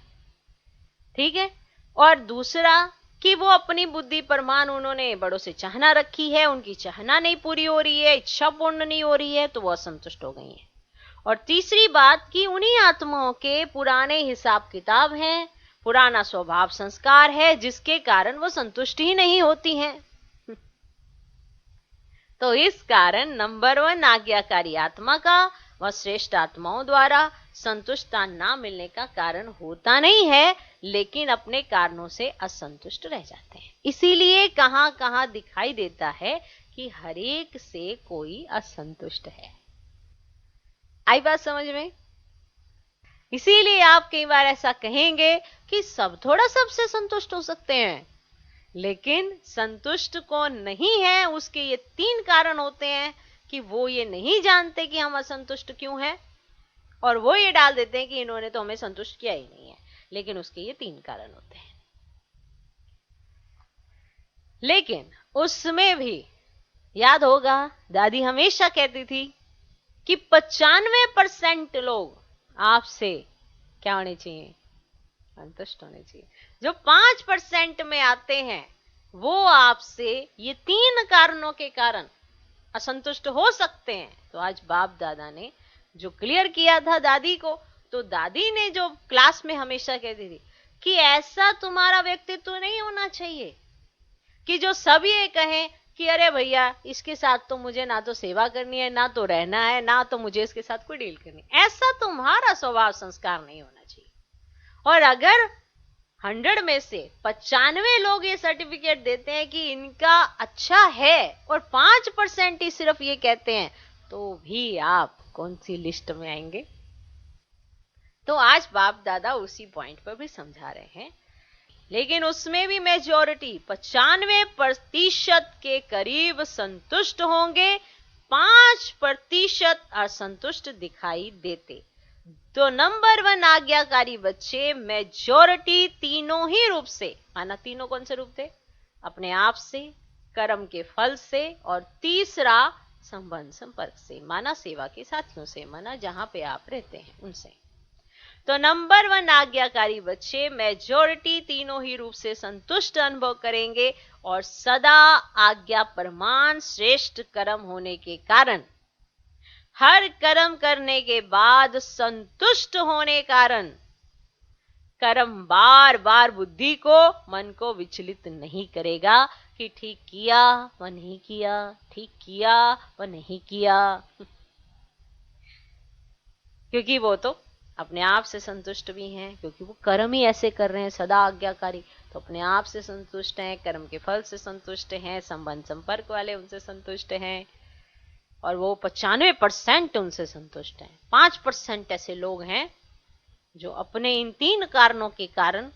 ठीक है? और दूसरा कि वो अपनी बुद्धि प्रमाण उन्होंने बड़ों से चाहना रखी है, उनकी चाहना नहीं पूरी हो रही है, इच्छा पूर्ण नहीं हो रही है, तो वो असंतुष्ट हो गई है। और तीसरी बात कि उन्हीं आत्माओं के पुराने हिसाब किताब हैं, पुराना स्वभाव संस्कार है, जिसके कारण वो संतुष्ट ही नहीं होती हैं। तो इस कारण नंबर 1 आज्ञाकारी आत्मा का व श्रेष्ठ आत्माओं द्वारा संतुष्टता ना मिलने का कारण होता नहीं है, लेकिन अपने कारणों से असंतुष्ट रह जाते हैं। इसीलिए कहां कहां दिखाई देता है कि हरेक से कोई असंतुष्ट है। आई बात समझ में? इसीलिए आप कई बार ऐसा कहेंगे कि सब थोड़ा सबसे संतुष्ट हो सकते हैं, लेकिन संतुष्ट कौन नहीं है उसके ये 3 कारण होते हैं कि वो ये नहीं जानते कि हम असंतुष्ट क्यों हैं, और वो ये डाल देते हैं कि इन्होंने तो हमें संतुष्ट किया ही नहीं है, लेकिन उसके ये 3 कारण होते हैं। लेकिन उसमें भी याद होगा दादी हमेशा कहती थी कि 95% लोग आपसे क्या होने चाहिए? संतुष्ट होने चाहिए। जो 5% में आते हैं वो आपसे ये 3 कारणों के कारण असंतुष्ट हो सकते हैं। तो आज बाप दादा ने जो क्लियर किया था दादी को, तो दादी ने जो क्लास में हमेशा कहती थी कि ऐसा तुम्हारा व्यक्तित्व नहीं होना चाहिए कि जो सब ये कहें कि अरे भैया इसके साथ तो मुझे ना तो सेवा करनी है, ना तो रहना है, ना तो मुझे इसके साथ कोई डील करनी है। ऐसा तुम्हारा स्वभाव संस्कार नहीं होना चाहिए। और अगर 100 में से 95 लोग ये सर्टिफिकेट देते हैं कि इनका अच्छा है और 5% ही सिर्फ ये कहते हैं, तो भी आप कौन सी लिस्ट में आएंगे? तो आज बाप दादा उसी पॉइंट पर भी समझा रहे हैं, लेकिन उसमें भी मेजॉरिटी 95% के करीब संतुष्ट होंगे, 5% असंतुष्ट दिखाई देते। तो नंबर 1 आज्ञाकारी बच्चे मेजॉरिटी तीनों ही रूप से, माना तीनों कौन से रूप थे? अपने आप से, कर्म के फल से, और तीसरा संबंध संपर्क से, माना सेवा के साथियों से, माना जहां पे आप रहते हैं उनसे। तो नंबर 1 आज्ञाकारी बच्चे मेजॉरिटी तीनों ही रूप से संतुष्ट अनुभव करेंगे और सदा आज्ञा परमान श्रेष्ठ कर्म होने के कारण, हर कर्म करने के बाद संतुष्ट होने कारण, कर्म बार बार बुद्धि को, मन को विचलित नहीं करेगा कि ठीक किया व नहीं किया, ठीक किया व नहीं किया। क्योंकि वो तो अपने आप से संतुष्ट भी हैं, क्योंकि वो कर्म ही ऐसे कर रहे हैं सदा आज्ञाकारी, तो अपने आप से संतुष्ट हैं, कर्म के फल से संतुष्ट हैं, संबंध संपर्क वाले उनसे संतुष्ट हैं, और वो 95% उनसे संतुष्ट हैं। 5% ऐसे लोग हैं जो अपने इन 3 कारणों के कारण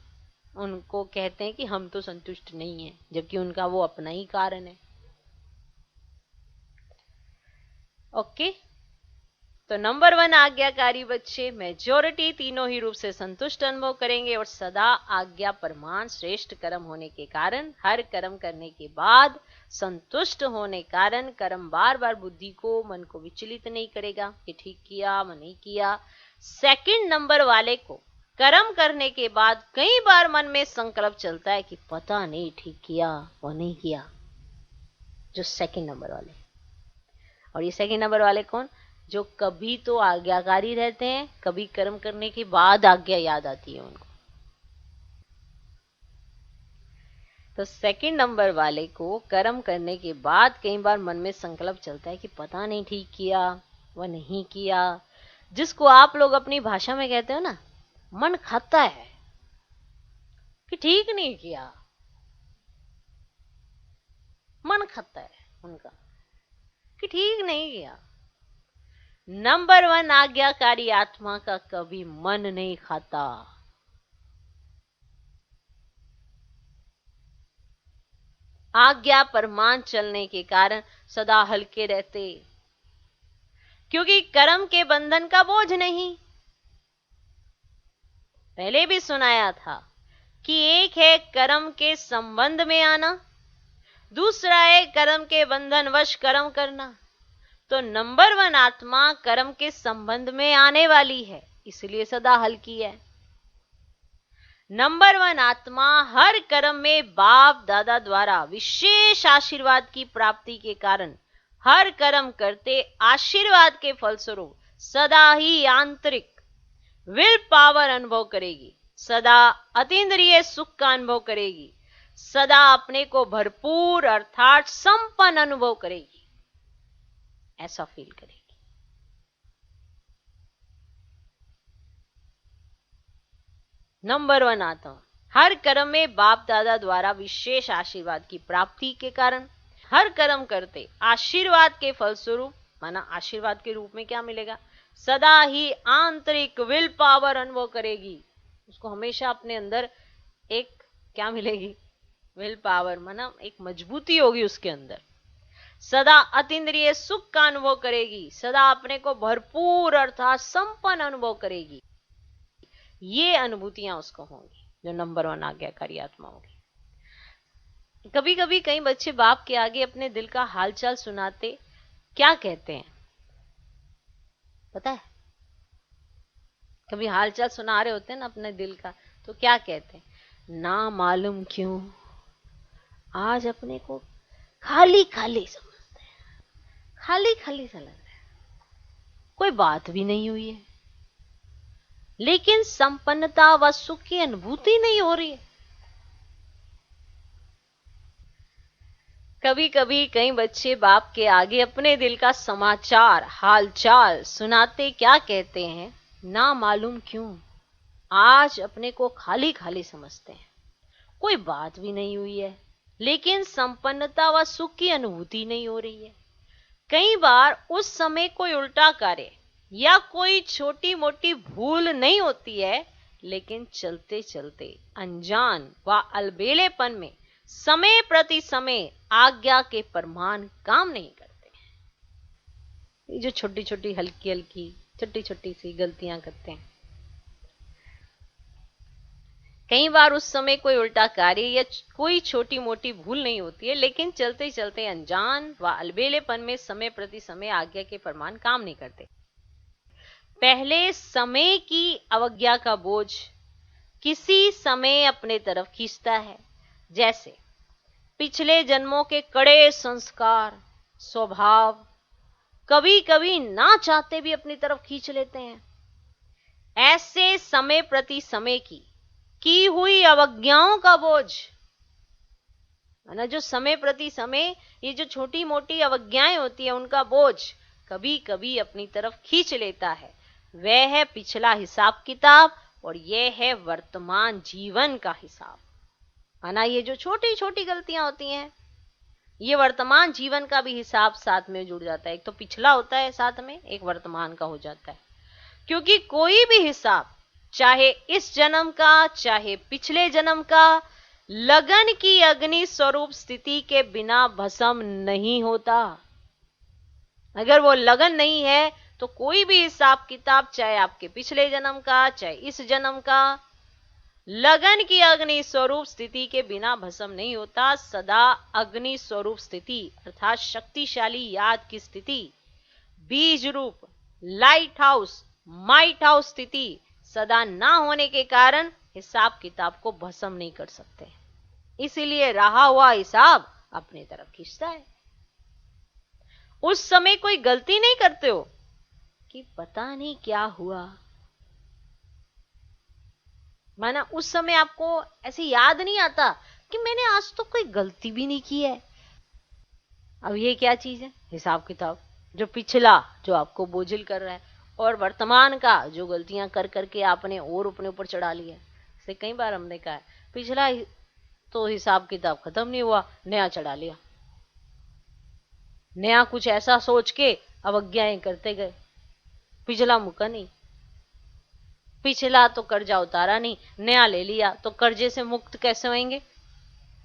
उनको कहते हैं कि हम तो संतुष्ट नहीं हैं, जबकि उनका वो अपना ही कारण है। ओके, तो नंबर 1 आज्ञाकारी बच्चे मेजॉरिटी तीनों ही रूप से संतुष्ट अनुभव करेंगे और सदा आज्ञा परमान श्रेष्ठ कर्म होने के कारण, हर कर्म करने के बाद संतुष्ट होने कारण, कर्म बार बार बुद्धि को, मन को विचलित नहीं करेगा कि ठीक किया व नहीं किया। सेकंड नंबर वाले को कर्म करने के बाद कई बार मन में संकल्प चलता है कि पता नहीं ठीक किया व नहीं किया, जो सेकंड नंबर वाले। और ये सेकंड नंबर वाले कौन? जो कभी तो आज्ञाकारी रहते हैं, कभी कर्म करने के बाद आज्ञा याद आती है उनको। तो सेकंड नंबर वाले को कर्म करने के बाद कई बार मन में संकल्प चलता है कि पता नहीं ठीक किया व नहीं किया, जिसको आप लोग अपनी भाषा में कहते हो ना, मन खाता है कि ठीक नहीं किया, मन खाता है उनका कि ठीक नहीं किया। नंबर 1 आज्ञाकारी आत्मा का कभी मन नहीं खाता। आज्ञा परमान चलने के कारण सदा हल्के रहते, क्योंकि कर्म के बंधन का बोझ नहीं। पहले भी सुनाया था कि एक है कर्म के संबंध में आना, दूसरा है कर्म के बंधन वश कर्म करना। तो नंबर 1 आत्मा कर्म के संबंध में आने वाली है, इसलिए सदा हल्की है। नंबर 1 आत्मा हर कर्म में बाप दादा द्वारा विशेष आशीर्वाद की प्राप्ति के कारण, हर कर्म करते आशीर्वाद के फलस्वरूप सदा ही आंतरिक विल पावर अनुभव करेगी, सदा अतीन्द्रिय सुख का अनुभव करेगी, सदा अपने को भरपूर अर्थात संपन्न अनुभव करेगी, ऐसा फील करेगी। नंबर 1 आत्मा हर कर्म में बाप दादा द्वारा विशेष आशीर्वाद की प्राप्ति के कारण, हर कर्म करते आशीर्वाद के फलस्वरूप, माना आशीर्वाद के रूप में क्या मिलेगा? सदा ही आंतरिक विल पावर अनुभव करेगी। उसको हमेशा अपने अंदर एक क्या मिलेगी? विल पावर, माना एक मजबूती होगी उसके अंदर। सदा अतीन्द्रिय सुख का अनुभव करेगी, सदा अपने को भरपूर अर्थात संपन्न अनुभव करेगी। ये अनुभूतियां उसको होंगी जो नंबर 1 आज्ञाकारी आत्मा होगी। कभी कभी कई बच्चे बाप के आगे अपने दिल का हालचाल सुनाते क्या कहते हैं पता है? कभी हालचाल सुना रहे होते हैं ना अपने दिल का, तो क्या कहते हैं? ना मालूम क्यों आज अपने को खाली खाली समझते हैं, खाली खाली सा लग रहा है, कोई बात भी नहीं हुई है, लेकिन संपन्नता व सुख की अनुभूति नहीं हो रही है। कभी कभी कई बच्चे बाप के आगे अपने दिल का समाचार हालचाल सुनाते क्या कहते हैं? ना मालूम क्यों आज अपने को खाली खाली समझते हैं, कोई बात भी नहीं हुई है, लेकिन संपन्नता व सुख की अनुभूति नहीं हो रही है। कई बार उस समय कोई उल्टा कार्य या कोई छोटी मोटी भूल नहीं होती है, लेकिन चलते चलते अनजान व अलबेलेपन में समय प्रति समय आज्ञा के परमान काम नहीं करते हैं। ये जो छोटी छोटी हल्की हल्की छोटी छोटी सी गलतियां करते हैं, कई बार उस समय कोई उल्टा कार्य या कोई छोटी मोटी भूल नहीं होती है, लेकिन चलते चलते अनजान व अलबेलेपन में समय प्रति समय आज्ञा के फरमान काम नहीं करते। पहले समय की अवज्ञा का बोझ किसी समय अपने तरफ खींचता है, जैसे पिछले जन्मों के कड़े संस्कार, स्वभाव कभी कभी ना चाहते भी अपनी तरफ खींच लेते हैं। ऐसे समय प्रति समय की हुई अवज्ञाओं का बोझ है ना, जो समय प्रति समय ये जो छोटी मोटी अवज्ञाएं होती है उनका बोझ कभी कभी अपनी तरफ खींच लेता है। वह है पिछला हिसाब किताब और यह है वर्तमान जीवन का हिसाब, है ना। ये जो छोटी छोटी गलतियां होती हैं ये वर्तमान जीवन का भी हिसाब साथ में जुड़ जाता है। एक तो पिछला होता है, साथ में एक वर्तमान का हो जाता है। क्योंकि कोई भी हिसाब, चाहे इस जन्म का चाहे पिछले जन्म का, लगन की अग्नि स्वरूप स्थिति के बिना भस्म नहीं होता। अगर वो लगन नहीं है तो कोई भी हिसाब किताब, चाहे आपके पिछले जन्म का चाहे इस जन्म का, लगन की अग्नि स्वरूप स्थिति के बिना भस्म नहीं होता। सदा अग्नि स्वरूप स्थिति अर्थात शक्तिशाली याद की स्थिति, बीज रूप लाइट हाउस माइट हाउस स्थिति सदा ना होने के कारण हिसाब किताब को भस्म नहीं कर सकते। इसीलिए रहा हुआ हिसाब अपनी तरफ खींचता है। उस समय कोई गलती नहीं करते हो कि पता नहीं क्या हुआ, माना उस समय आपको ऐसे याद नहीं आता कि मैंने आज तो कोई गलती भी नहीं की है। अब ये क्या चीज है? हिसाब किताब, जो पिछला जो आपको बोझिल कर रहा है, और वर्तमान का जो गलतियां कर करके आपने और अपने ऊपर चढ़ा लिया। इससे कई बार हमने कहा है पिछला तो हिसाब किताब खत्म नहीं हुआ, नया चढ़ा लिया, नया कुछ ऐसा सोच के अवज्ञाएं करते गए। पिछला मुका नहीं, पिछला तो कर्जा उतारा नहीं, नया ले लिया तो कर्जे से मुक्त कैसे होंगे?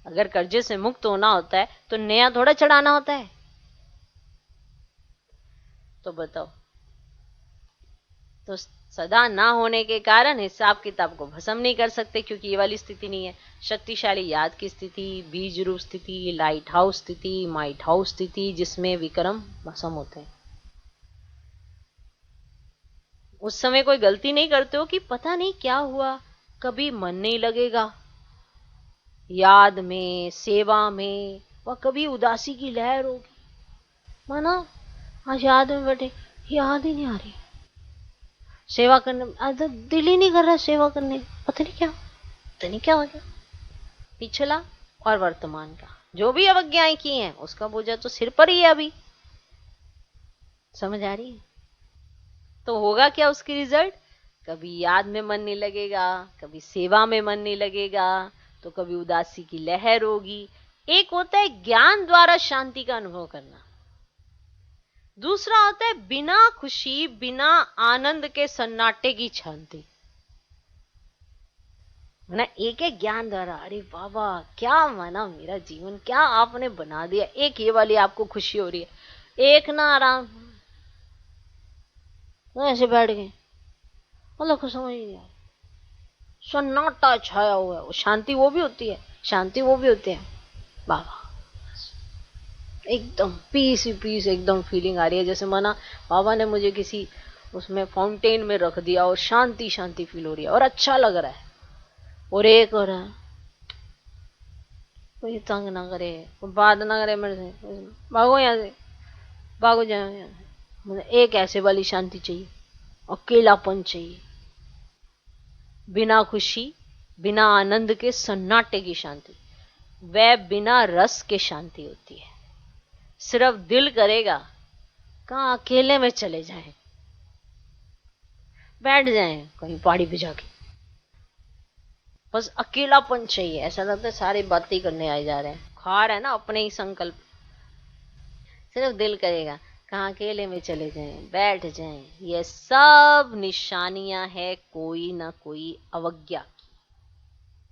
अगर कर्जे से मुक्त होना होता है तो नया थोड़ा चढ़ाना होता है। तो बताओ, तो सदा ना होने के कारण हिसाब किताब को भस्म नहीं कर सकते, क्योंकि ये वाली स्थिति नहीं है। शक्तिशाली याद की स्थिति, बीज रूप स्थिति, लाइट हाउस स्थिति, माइट हाउस स्थिति, जिसमें विक्रम भस्म होते हैं। उस समय कोई गलती नहीं करते हो कि पता नहीं क्या हुआ, कभी मन नहीं लगेगा याद में, सेवा में, व कभी उदासी की लहर होगी। माना आज याद में बैठे, याद ही नहीं आ रही सेवा करने, आज तो दिल ही नहीं कर रहा सेवा करने, पता नहीं क्या हो गया। पिछला और वर्तमान का जो भी अवज्ञाएं की हैं उसका बोझा तो सिर पर ही है अभी। समझ आ रही है? तो होगा क्या उसकी रिजल्ट? कभी याद में मन नहीं लगेगा, कभी सेवा में मन नहीं लगेगा, तो कभी उदासी की लहर होगी। एक होता है ज्ञान द्वारा शांति का अनुभव करना, दूसरा होता है बिना खुशी बिना आनंद के सन्नाटे की शांति। ना एक है ज्ञान द्वारा, अरे बाबा क्या माना मेरा जीवन, क्या आपने बना दिया। एक ये वाली आपको खुशी हो रही है, एक ना आराम तो ऐसे बैठ गए, मतलब को समझ नहीं आ रहा, सन्नाटा छाया हुआ है। वो शांति वो भी होती है, शांति वो भी होती है बाबा, एकदम पीस ही पीस, एकदम फीलिंग आ रही है जैसे माना बाबा ने मुझे किसी उसमें फाउंटेन में रख दिया और शांति शांति फील हो रही है और अच्छा लग रहा है। और एक हो रहा है कोई तंग ना करे, कोई बात ना करे मेरे से, भागो यहाँ से, भागो जाओ यहाँ से। मुझे एक ऐसे वाली शांति चाहिए, अकेलापन चाहिए, बिना खुशी बिना आनंद के सन्नाटे की शांति। वह बिना रस के शांति होती है। सिर्फ दिल करेगा कहाँ अकेले में चले जाएं, बैठ जाएं कहीं पहाड़ी पे जाके, बस अकेलापन चाहिए। ऐसा लगता है सारी बातें करने आए जा रहे हैं, खा रहे हैं ना अपने ही संकल्प। सिर्फ दिल करेगा कहाँ अकेले में चले जाएं, बैठ जाएं। ये सब निशानियां है कोई ना कोई अवज्ञा की।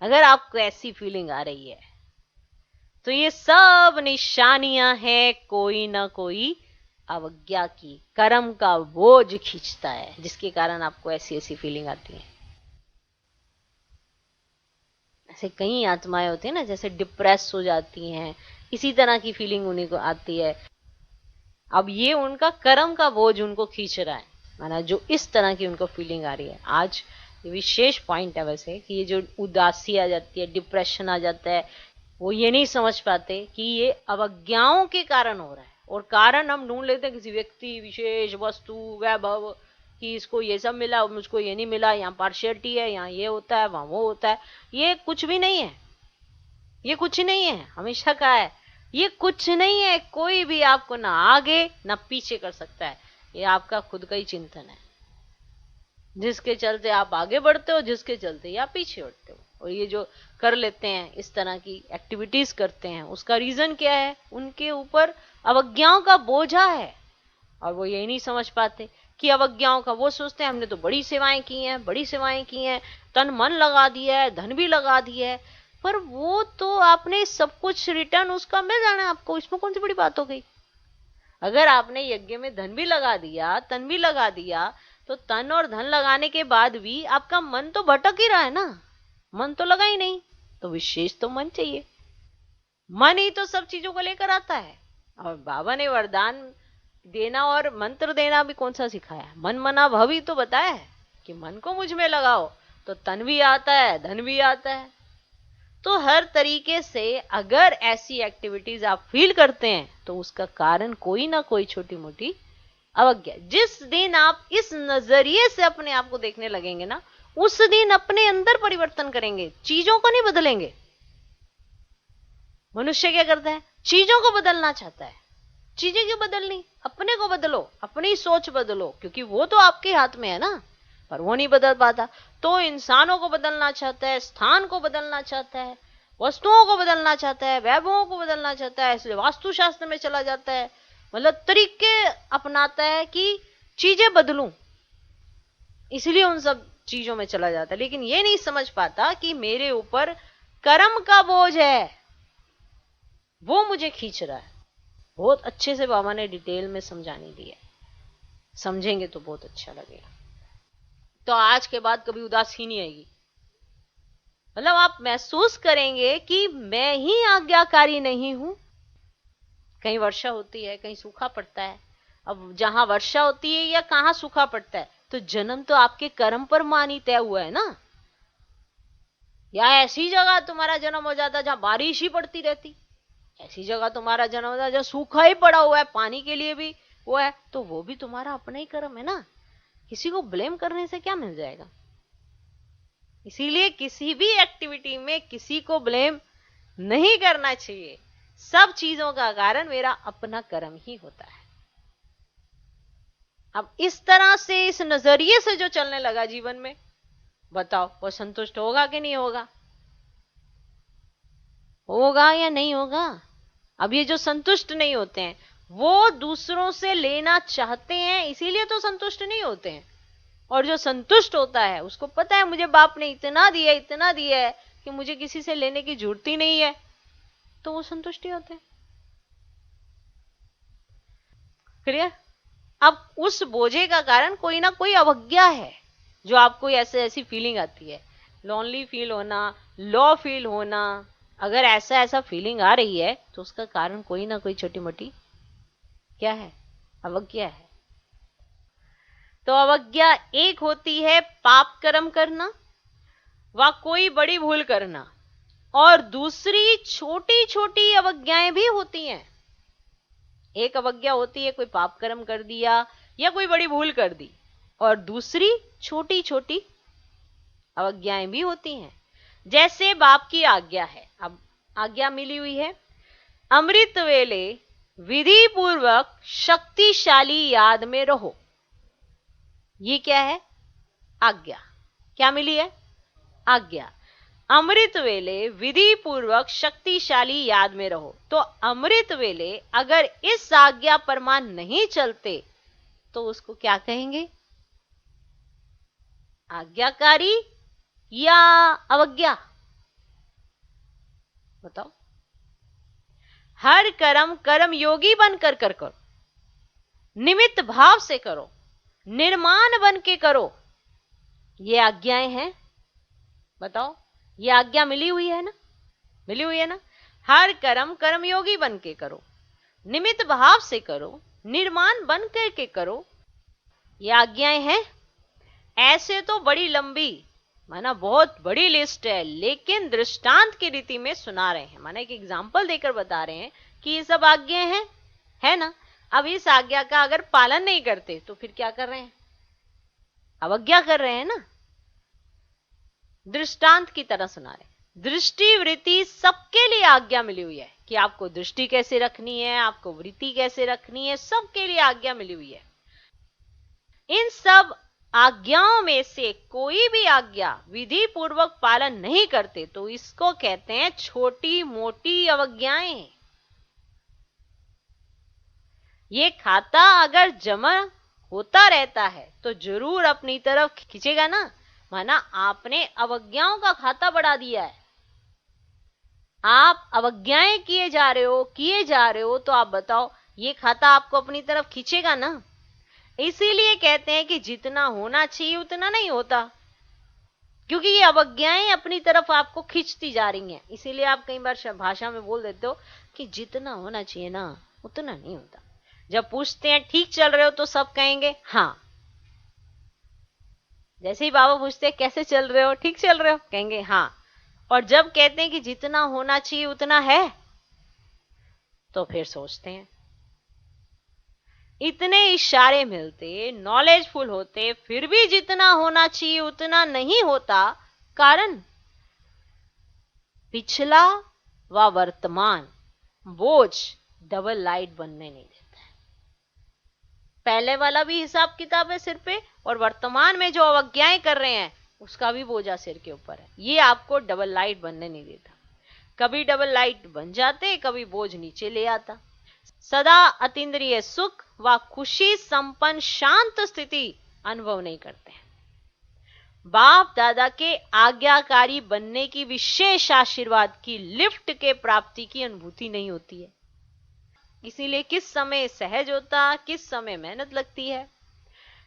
अगर आपको ऐसी फीलिंग आ रही है तो ये सब निशानियां हैं कोई ना कोई अवज्ञा की। कर्म का बोझ खींचता है जिसके कारण आपको ऐसी ऐसी फीलिंग आती है। ऐसे कई आत्माएं होती है ना, जैसे डिप्रेस हो जाती हैं, इसी तरह की फीलिंग उन्हीं को आती है। अब ये उनका कर्म का बोझ उनको खींच रहा है, माना जो इस तरह की उनको फीलिंग आ रही है। आज ये विशेष पॉइंट है वैसे कि ये जो उदासी आ जाती है, डिप्रेशन आ जाता है, वो ये नहीं समझ पाते कि ये अवज्ञाओं के कारण हो रहा है। और कारण हम ढूंढ लेते हैं किसी व्यक्ति विशेष, वस्तु, वैभव, कि इसको ये सब मिला, मुझको ये नहीं मिला, यहाँ पार्शियलिटी है, यहाँ ये होता है, वहां वो होता है। ये कुछ भी नहीं है, ये कुछ नहीं है। हमेशा कहा है ये कुछ नहीं है। कोई भी आपको ना आगे ना पीछे कर सकता है। ये आपका खुद का ही चिंतन है, जिसके चलते आप आगे बढ़ते हो, जिसके चलते आप पीछे हटते हो। और ये जो कर लेते हैं, इस तरह की एक्टिविटीज करते हैं, उसका रीजन क्या है? उनके ऊपर अवज्ञाओं का बोझा है। और वो यही नहीं समझ पाते कि अवज्ञाओं का, वो सोचते हैं हमने तो बड़ी सेवाएं की हैं, बड़ी सेवाएं की हैं, तन मन लगा दिया है, धन भी लगा दिया है, पर वो तो आपने सब कुछ रिटर्न उसका मिल जाना है आपको। इसमें कौन सी बड़ी बात हो गई? अगर आपने यज्ञ में धन भी लगा दिया, तन भी लगा दिया, तो तन और धन लगाने के बाद भी आपका मन तो भटक ही रहा है ना, मन तो लगा ही नहीं। तो विशेष तो मन चाहिए। मन ही तो सब चीजों को लेकर आता है। और बाबा ने वरदान देना और मंत्र देना भी कौन सा सिखाया? मन मना भव ही तो बताया है कि मन को मुझ में लगाओ तो तन भी आता है, धन भी आता है। तो हर तरीके से अगर ऐसी एक्टिविटीज आप फील करते हैं तो उसका कारण कोई ना कोई छोटी मोटी अवज्ञा। जिस दिन आप इस नजरिए से अपने आप को देखने लगेंगे ना, उस दिन अपने अंदर परिवर्तन करेंगे, चीजों को नहीं बदलेंगे। मनुष्य क्या करता है? चीजों को बदलना चाहता है। चीजें क्यों बदलनी? अपने को बदलो, अपनी सोच बदलो, क्योंकि वो तो आपके हाथ में है ना, पर वो नहीं बदल पाता। तो इंसानों को बदलना चाहता है, स्थान को बदलना चाहता है, वस्तुओं को बदलना चाहता है, वैभवों को बदलना चाहता है, इसलिए वास्तुशास्त्र में चला जाता है, मतलब तरीके अपनाता है कि चीजें बदलूं, इसलिए उन सब चीजों में चला जाता है। लेकिन ये नहीं समझ पाता कि मेरे ऊपर कर्म का बोझ है, वो मुझे खींच रहा है। बहुत अच्छे से बाबा ने डिटेल में समझाने दी है, समझेंगे तो बहुत अच्छा लगेगा। तो आज के बाद कभी उदासी नहीं आएगी। मतलब आप महसूस करेंगे कि मैं ही आज्ञाकारी नहीं हूं। कहीं वर्षा होती है, कहीं सूखा पड़ता है। अब जहां वर्षा होती है या कहां सूखा पड़ता है, तो जन्म तो आपके कर्म पर मानी तय हुआ है ना। या ऐसी जगह तुम्हारा जन्म हो जाता जहां बारिश ही पड़ती रहती, ऐसी जगह तुम्हारा जन्म होता जहां सूखा ही पड़ा हुआ है, पानी के लिए भी वो है, तो वो भी तुम्हारा अपना ही कर्म है ना। किसी को ब्लेम करने से क्या मिल जाएगा? इसीलिए किसी भी एक्टिविटी में किसी को ब्लेम नहीं करना चाहिए। सब चीजों का कारण मेरा अपना कर्म ही होता है। अब इस तरह से, इस नजरिए से जो चलने लगा जीवन में, बताओ वो संतुष्ट होगा कि नहीं होगा? होगा या नहीं होगा? अब ये जो संतुष्ट नहीं होते हैं, वो दूसरों से लेना चाहते हैं, इसीलिए तो संतुष्ट नहीं होते हैं। और जो संतुष्ट होता है उसको पता है मुझे बाप ने इतना दिया है कि मुझे किसी से लेने की जरूरत ही नहीं है, तो वो संतुष्ट ही होते हैं। क्लियर? अब उस बोझे का कारण कोई ना कोई अवज्ञा है, जो आपको ऐसी फीलिंग आती है, लॉनली फील होना, लो फील होना। अगर ऐसा फीलिंग आ रही है तो उसका कारण कोई ना कोई छोटी मोटी क्या है? अवज्ञा है। तो अवज्ञा एक होती है पाप कर्म करना व कोई बड़ी भूल करना, और दूसरी छोटी छोटी अवज्ञाएं भी होती हैं। एक अवज्ञा होती है कोई पाप कर्म कर दिया या कोई बड़ी भूल कर दी, और दूसरी छोटी छोटी अवज्ञाएं भी होती हैं। जैसे बाप की आज्ञा है, अब आज्ञा मिली हुई है, अमृत वेले विधि पूर्वक शक्तिशाली याद में रहो। ये क्या है? आज्ञा। क्या मिली है? आज्ञा। अमृत वेले विधि पूर्वक शक्तिशाली याद में रहो। तो अमृत वेले अगर इस आज्ञा पर मान नहीं चलते तो उसको क्या कहेंगे? आज्ञाकारी या अवज्ञा? बताओ। हर कर्म कर्म योगी बनकर कर करो, निमित्त भाव से करो, निर्माण बन के करो, ये आज्ञाएं हैं। बताओ, ये आज्ञा मिली हुई है ना, मिली हुई है ना। हर कर्म कर्मयोगी बन के करो, निमित्त भाव से करो, निर्माण बन करके करो, ये आज्ञाएं हैं। ऐसे तो बड़ी लंबी, माना बहुत बड़ी लिस्ट है, लेकिन दृष्टांत की रीति में सुना रहे हैं, माना एक एग्जाम्पल देकर बता रहे हैं कि ये सब आज्ञाएं हैं, है ना। अब इस आज्ञा का अगर पालन नहीं करते तो फिर क्या कर रहे हैं, अवज्ञा कर रहे हैं ना। दृष्टांत की तरह सुना रहे, दृष्टि वृत्ति सबके लिए आज्ञा मिली हुई है कि आपको दृष्टि कैसे रखनी है, आपको वृत्ति कैसे रखनी है, सबके लिए आज्ञा मिली हुई है। इन सब आज्ञाओं में से कोई भी आज्ञा विधि पूर्वक पालन नहीं करते तो इसको कहते हैं छोटी मोटी अवज्ञाएं। ये खाता अगर जमा होता रहता है तो जरूर अपनी तरफ खींचेगा ना, माना आपने अवज्ञाओं का खाता बढ़ा दिया है, आप अवज्ञाएं किए जा रहे हो, तो आप बताओ ये खाता आपको अपनी तरफ खींचेगा ना। इसीलिए कहते हैं कि जितना होना चाहिए उतना नहीं होता, क्योंकि ये अवज्ञाएं अपनी तरफ आपको खींचती जा रही हैं। इसीलिए आप कई बार भाषा में बोल देते हो कि जितना होना चाहिए ना उतना नहीं होता। जब पूछते हैं ठीक चल रहे हो तो सब कहेंगे हाँ, जैसे ही बाबा पूछते हैं कैसे चल रहे हो, ठीक चल रहे हो, कहेंगे हाँ। और जब कहते हैं कि जितना होना चाहिए उतना है, तो फिर सोचते हैं। इतने इशारे मिलते, नॉलेजफुल होते, फिर भी जितना होना चाहिए उतना नहीं होता। कारण पिछला व वर्तमान बोझ डबल लाइट बनने नहीं देता है। पहले वाला भी हिसाब किताब है सिर पे, और वर्तमान में जो अवज्ञाएं कर रहे हैं उसका भी बोझा सिर के ऊपर है। ये आपको डबल लाइट बनने नहीं देता। कभी डबल लाइट बन जाते, कभी बोझ नीचे ले आता। सदा अतीन्द्रिय सुख व खुशी संपन्न शांत स्थिति अनुभव नहीं करते हैं। बाप दादा के आज्ञाकारी बनने की विशेष आशीर्वाद की लिफ्ट के प्राप्ति की अनुभूति नहीं होती है। इसीलिए किस समय सहज होता, किस समय मेहनत लगती है।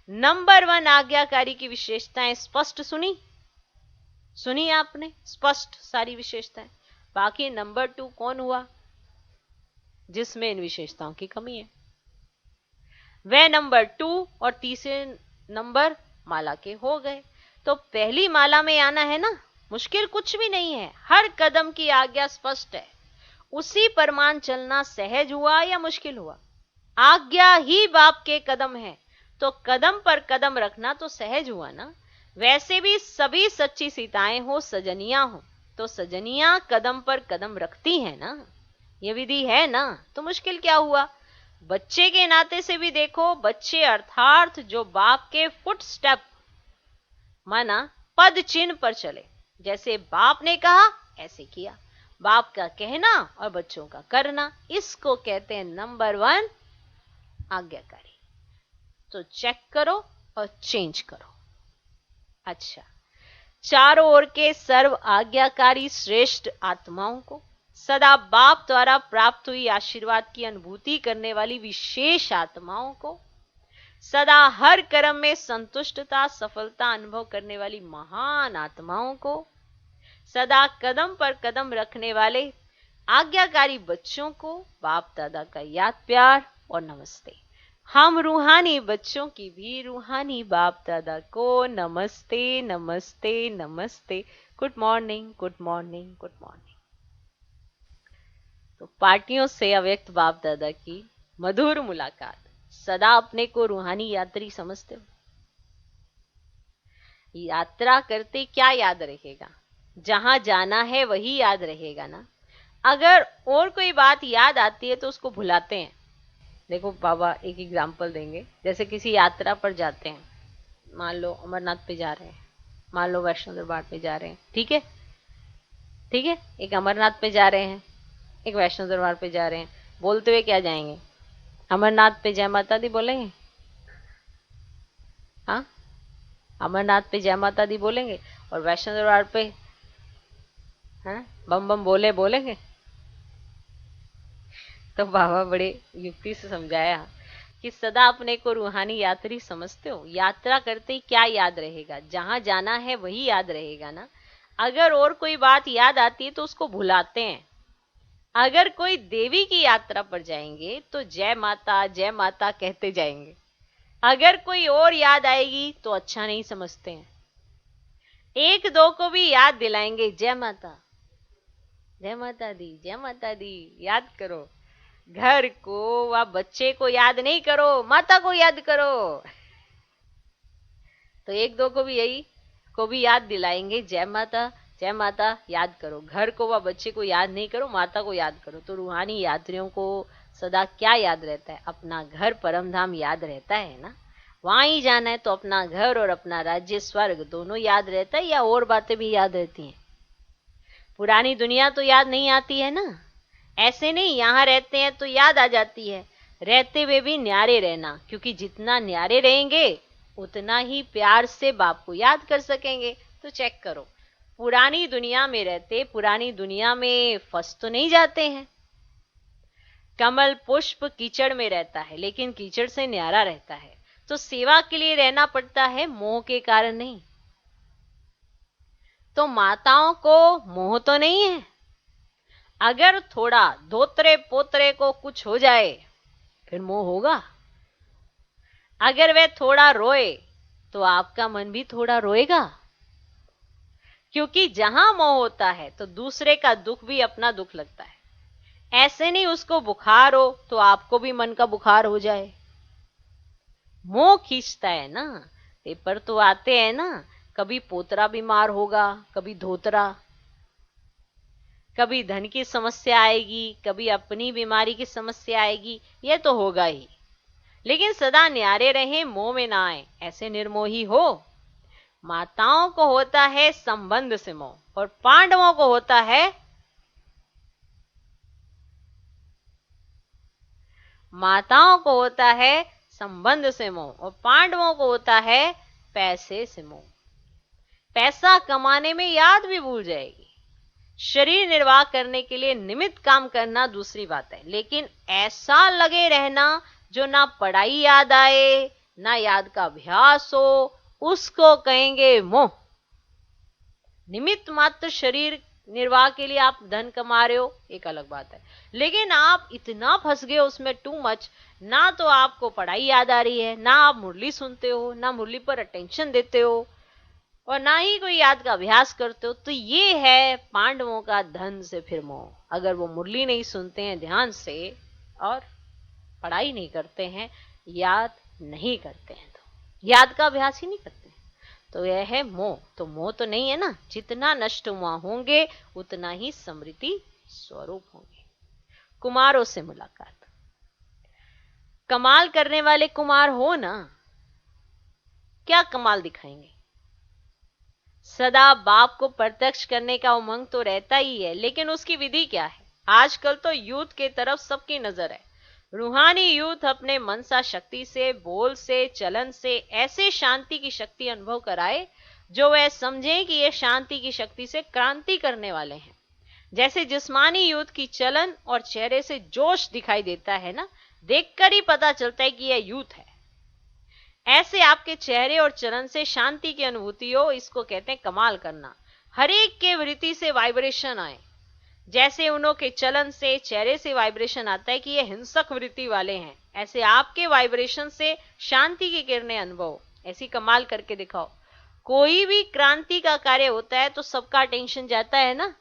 नंबर 1 आज्ञाकारी की विशेषताएं स्पष्ट सुनी आपने, स्पष्ट सारी विशेषताएं। बाकी नंबर 2 कौन हुआ जिसमें इन विशेषताओं की कमी है। वह नंबर 2 और तीसरे नंबर माला के हो गए। तो पहली माला में आना है ना, मुश्किल कुछ भी नहीं है। हर कदम की आज्ञा स्पष्ट है, उसी परमान चलना सहज हुआ या मुश्किल हुआ। आज्ञा ही बाप के कदम है, तो कदम पर कदम रखना तो सहज हुआ ना। वैसे भी सभी सच्ची सीताएं हो, सजनियां हो, तो सजनियां कदम पर कदम रखती हैं ना, ये विधि है ना, तो मुश्किल क्या हुआ। बच्चे के नाते से भी देखो, बच्चे अर्थात जो बाप के फुट स्टेप माना पद चिन्ह पर चले, जैसे बाप ने कहा ऐसे किया। बाप का कहना और बच्चों का करना, इसको कहते हैं नंबर 1 आज्ञाकारी। तो चेक करो और चेंज करो। अच्छा, चारों ओर के सर्व आज्ञाकारी श्रेष्ठ आत्माओं को, सदा बाप द्वारा प्राप्त हुई आशीर्वाद की अनुभूति करने वाली विशेष आत्माओं को, सदा हर कर्म में संतुष्टता सफलता अनुभव करने वाली महान आत्माओं को, सदा कदम पर कदम रखने वाले आज्ञाकारी बच्चों को बाप दादा का याद प्यार और नमस्ते। हम रूहानी बच्चों की भी रूहानी बाप दादा को नमस्ते नमस्ते नमस्ते। Good morning good morning good morning. तो पार्टियों से अव्यक्त बाप दादा की मधुर मुलाकात। सदा अपने को रूहानी यात्री समझते हो? यात्रा करते क्या याद रहेगा? जहां जाना है वही याद रहेगा ना। अगर और कोई बात याद आती है तो उसको भुलाते हैं। देखो बाबा एक एग्जाम्पल देंगे, जैसे किसी यात्रा पर जाते हैं, मान लो अमरनाथ पे जा रहे हैं, मान लो वैष्णो दरबार पे जा रहे हैं, ठीक है, ठीक है, एक अमरनाथ पे जा रहे हैं, एक वैष्णो दरबार पे जा रहे हैं। बोलते हुए क्या जाएंगे? अमरनाथ पे जय माता दी बोलेंगे, हाँ, अमरनाथ पे जय माता दी बोलेंगे, और वैष्णो दरबार पे हाँ बम बम बोलेंगे। तो बाबा बड़े युक्ति से समझाया कि सदा अपने को रूहानी यात्री समझते हो? यात्रा करते ही क्या याद रहेगा? जहां जाना है वही याद रहेगा ना। अगर और कोई बात याद आती है तो उसको भुलाते हैं। अगर कोई देवी की यात्रा पर जाएंगे तो जय माता कहते जाएंगे। अगर कोई और याद आएगी तो अच्छा नहीं समझते हैं। एक दो को भी याद दिलाएंगे, जय माता दी याद करो। घर को व बच्चे को याद नहीं करो, माता को याद करो। तो एक दो को भी यही को भी याद दिलाएंगे, जय माता याद करो। घर को व बच्चे को याद नहीं करो, माता को याद करो। तो रूहानी यात्रियों को सदा क्या याद रहता है? अपना घर परम धाम याद रहता है ना। वहां ही जाना है तो अपना घर और अपना राज्य स्वर्ग दोनों याद रहता है, या और बातें भी याद रहती हैं? पुरानी दुनिया तो याद नहीं आती है ना। ऐसे नहीं यहां रहते हैं तो याद आ जाती है। रहते हुए भी न्यारे रहना, क्योंकि जितना न्यारे रहेंगे उतना ही प्यार से बाप को याद कर सकेंगे। तो चेक करो, पुरानी दुनिया में रहते पुरानी दुनिया में फंस तो नहीं जाते हैं। कमल पुष्प कीचड़ में रहता है, लेकिन कीचड़ से न्यारा रहता है। तो सेवा के लिए रहना पड़ता है, मोह के कारण नहीं। तो माताओं को मोह तो नहीं है। अगर थोड़ा धोत्रे पोत्रे को कुछ हो जाए फिर मोह होगा। अगर वह थोड़ा रोए तो आपका मन भी थोड़ा रोएगा, क्योंकि जहां मोह होता है तो दूसरे का दुख भी अपना दुख लगता है। ऐसे नहीं उसको बुखार हो तो आपको भी मन का बुखार हो जाए। मोह खींचता है ना। पेपर तो आते हैं ना, कभी पोतरा बीमार होगा, कभी धोतरा, कभी धन की समस्या आएगी, कभी अपनी बीमारी की समस्या आएगी, यह तो होगा ही। लेकिन सदा न्यारे रहें, मोह में ना आए, ऐसे निर्मोही हो। माताओं को होता है संबंध से मोह, और पांडवों को होता है संबंध से मोह, और पांडवों को होता है पैसे से मोह। पैसा कमाने में याद भी भूल जाएगी। शरीर निर्वाह करने के लिए निमित्त काम करना दूसरी बात है, लेकिन ऐसा लगे रहना जो ना पढ़ाई याद आए ना याद का अभ्यास हो, उसको कहेंगे मोह। निमित्त मात्र शरीर निर्वाह के लिए आप धन कमा रहे हो, एक अलग बात है। लेकिन आप इतना फंस गए उसमें टू मच, ना तो आपको पढ़ाई याद आ रही है, ना आप मुरली सुनते हो, ना मुरली पर अटेंशन देते हो, और ना ही कोई याद का अभ्यास करते हो। तो ये है पांडवों का धन से फिर मोह। अगर वो मुरली नहीं सुनते हैं ध्यान से और पढ़ाई नहीं करते हैं, याद नहीं करते हैं, तो याद का अभ्यास ही नहीं करते, तो यह है मोह। तो मोह तो नहीं है ना। जितना नष्ट हुआ होंगे उतना ही समृद्धि स्वरूप होंगे। कुमारों से मुलाकात, कमाल करने वाले कुमार हो ना, क्या कमाल दिखाएंगे? सदा बाप को प्रत्यक्ष करने का उमंग तो रहता ही है, लेकिन उसकी विधि क्या है? आजकल तो यूथ के तरफ सबकी नजर है। रूहानी यूथ अपने मनसा शक्ति से, बोल से, चलन से ऐसे शांति की शक्ति अनुभव कराए जो वह समझे कि यह शांति की शक्ति से क्रांति करने वाले हैं। जैसे जिस्मानी यूथ की चलन और चेहरे से जोश दिखाई देता है ना, देखकर ही पता चलता है कि यह यूथ है। ऐसे आपके चेहरे और चलन से शांति की अनुभूति हो, इसको कहते हैं कमाल करना। हर एक के वृत्ति से वाइब्रेशन आए। जैसे उन्हों के चलन से, चेहरे से वाइब्रेशन आता है कि ये हिंसक वृत्ति वाले हैं, ऐसे आपके वाइब्रेशन से शांति की किरणें अनुभव। ऐसी कमाल करके दिखाओ। कोई भी क्रांति का कार्य होता है तो सबका अटेंशन जाता है ना।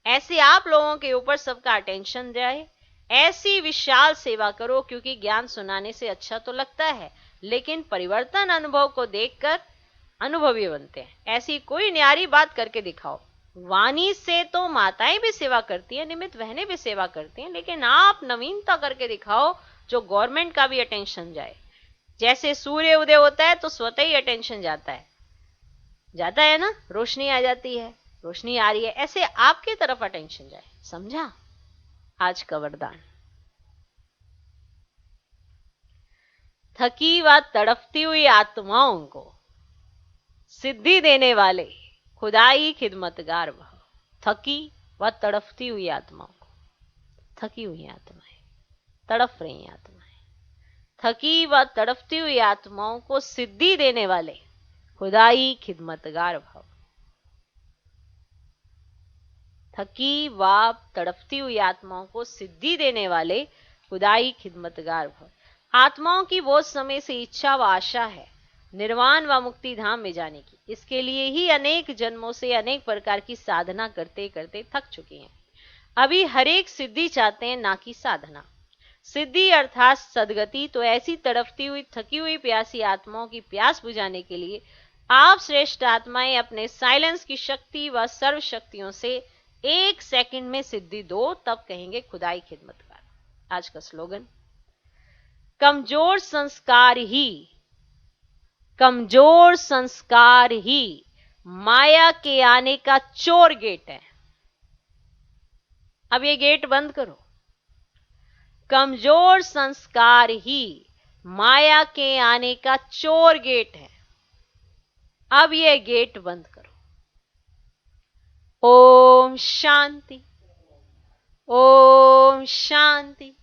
ऐसे आप लोगों के ऊपर सबका अटेंशन जाए, ऐसी विशाल सेवा करो, क्योंकि ज्ञान सुनाने से अच्छा तो लगता है, लेकिन परिवर्तन अनुभव को देखकर अनुभवी बनते हैं। ऐसी कोई न्यारी बात करके दिखाओ। वाणी से तो माताएं भी सेवा करती हैं, निमित्त बहनें भी सेवा करती हैं, लेकिन आप नवीनता करके दिखाओ जो गवर्नमेंट का भी अटेंशन जाए। जैसे सूर्य उदय होता है तो स्वतः ही अटेंशन जाता है ना, रोशनी आ जाती है, रोशनी आ रही है, ऐसे आपकी तरफ अटेंशन जाए। समझा आज का वरदान? थकी व तड़पती हुई आत्माओं को सिद्धि देने वाले खुदाई खिदमतगार भव। थकी व तड़पती हुई आत्माओं को, थकी हुई आत्माएं, तड़प रही आत्माएं, थकी व तड़पती हुई आत्माओं को सिद्धि देने वाले खुदाई खिदमतगार भव। थकी व तड़पती हुई आत्माओं को सिद्धि देने वाले खुदाई खिदमतगार भव। आत्माओं की बहुत समय से इच्छा व आशा है निर्वाण व मुक्ति धाम में जाने की। इसके लिए ही अनेक जन्मों से अनेक प्रकार की साधना करते करते थक चुकी हैं। अभी हर एक सिद्धि चाहते हैं, ना कि साधना। सिद्धि अर्थात सदगति। तो ऐसी तड़पती हुई थकी हुई प्यासी आत्माओं की प्यास बुझाने के लिए आप श्रेष्ठ आत्माएं अपने साइलेंस की शक्ति व सर्व शक्तियों से 1 सेकंड में सिद्धि दो, तब कहेंगे खुदाई खिदमतगार। आज का स्लोगन, कमजोर संस्कार ही माया के आने का चोर गेट है। अब ये गेट बंद करो। कमजोर संस्कार ही माया के आने का चोर गेट है। अब ये गेट बंद करो। ओम शांति, ओम शांति।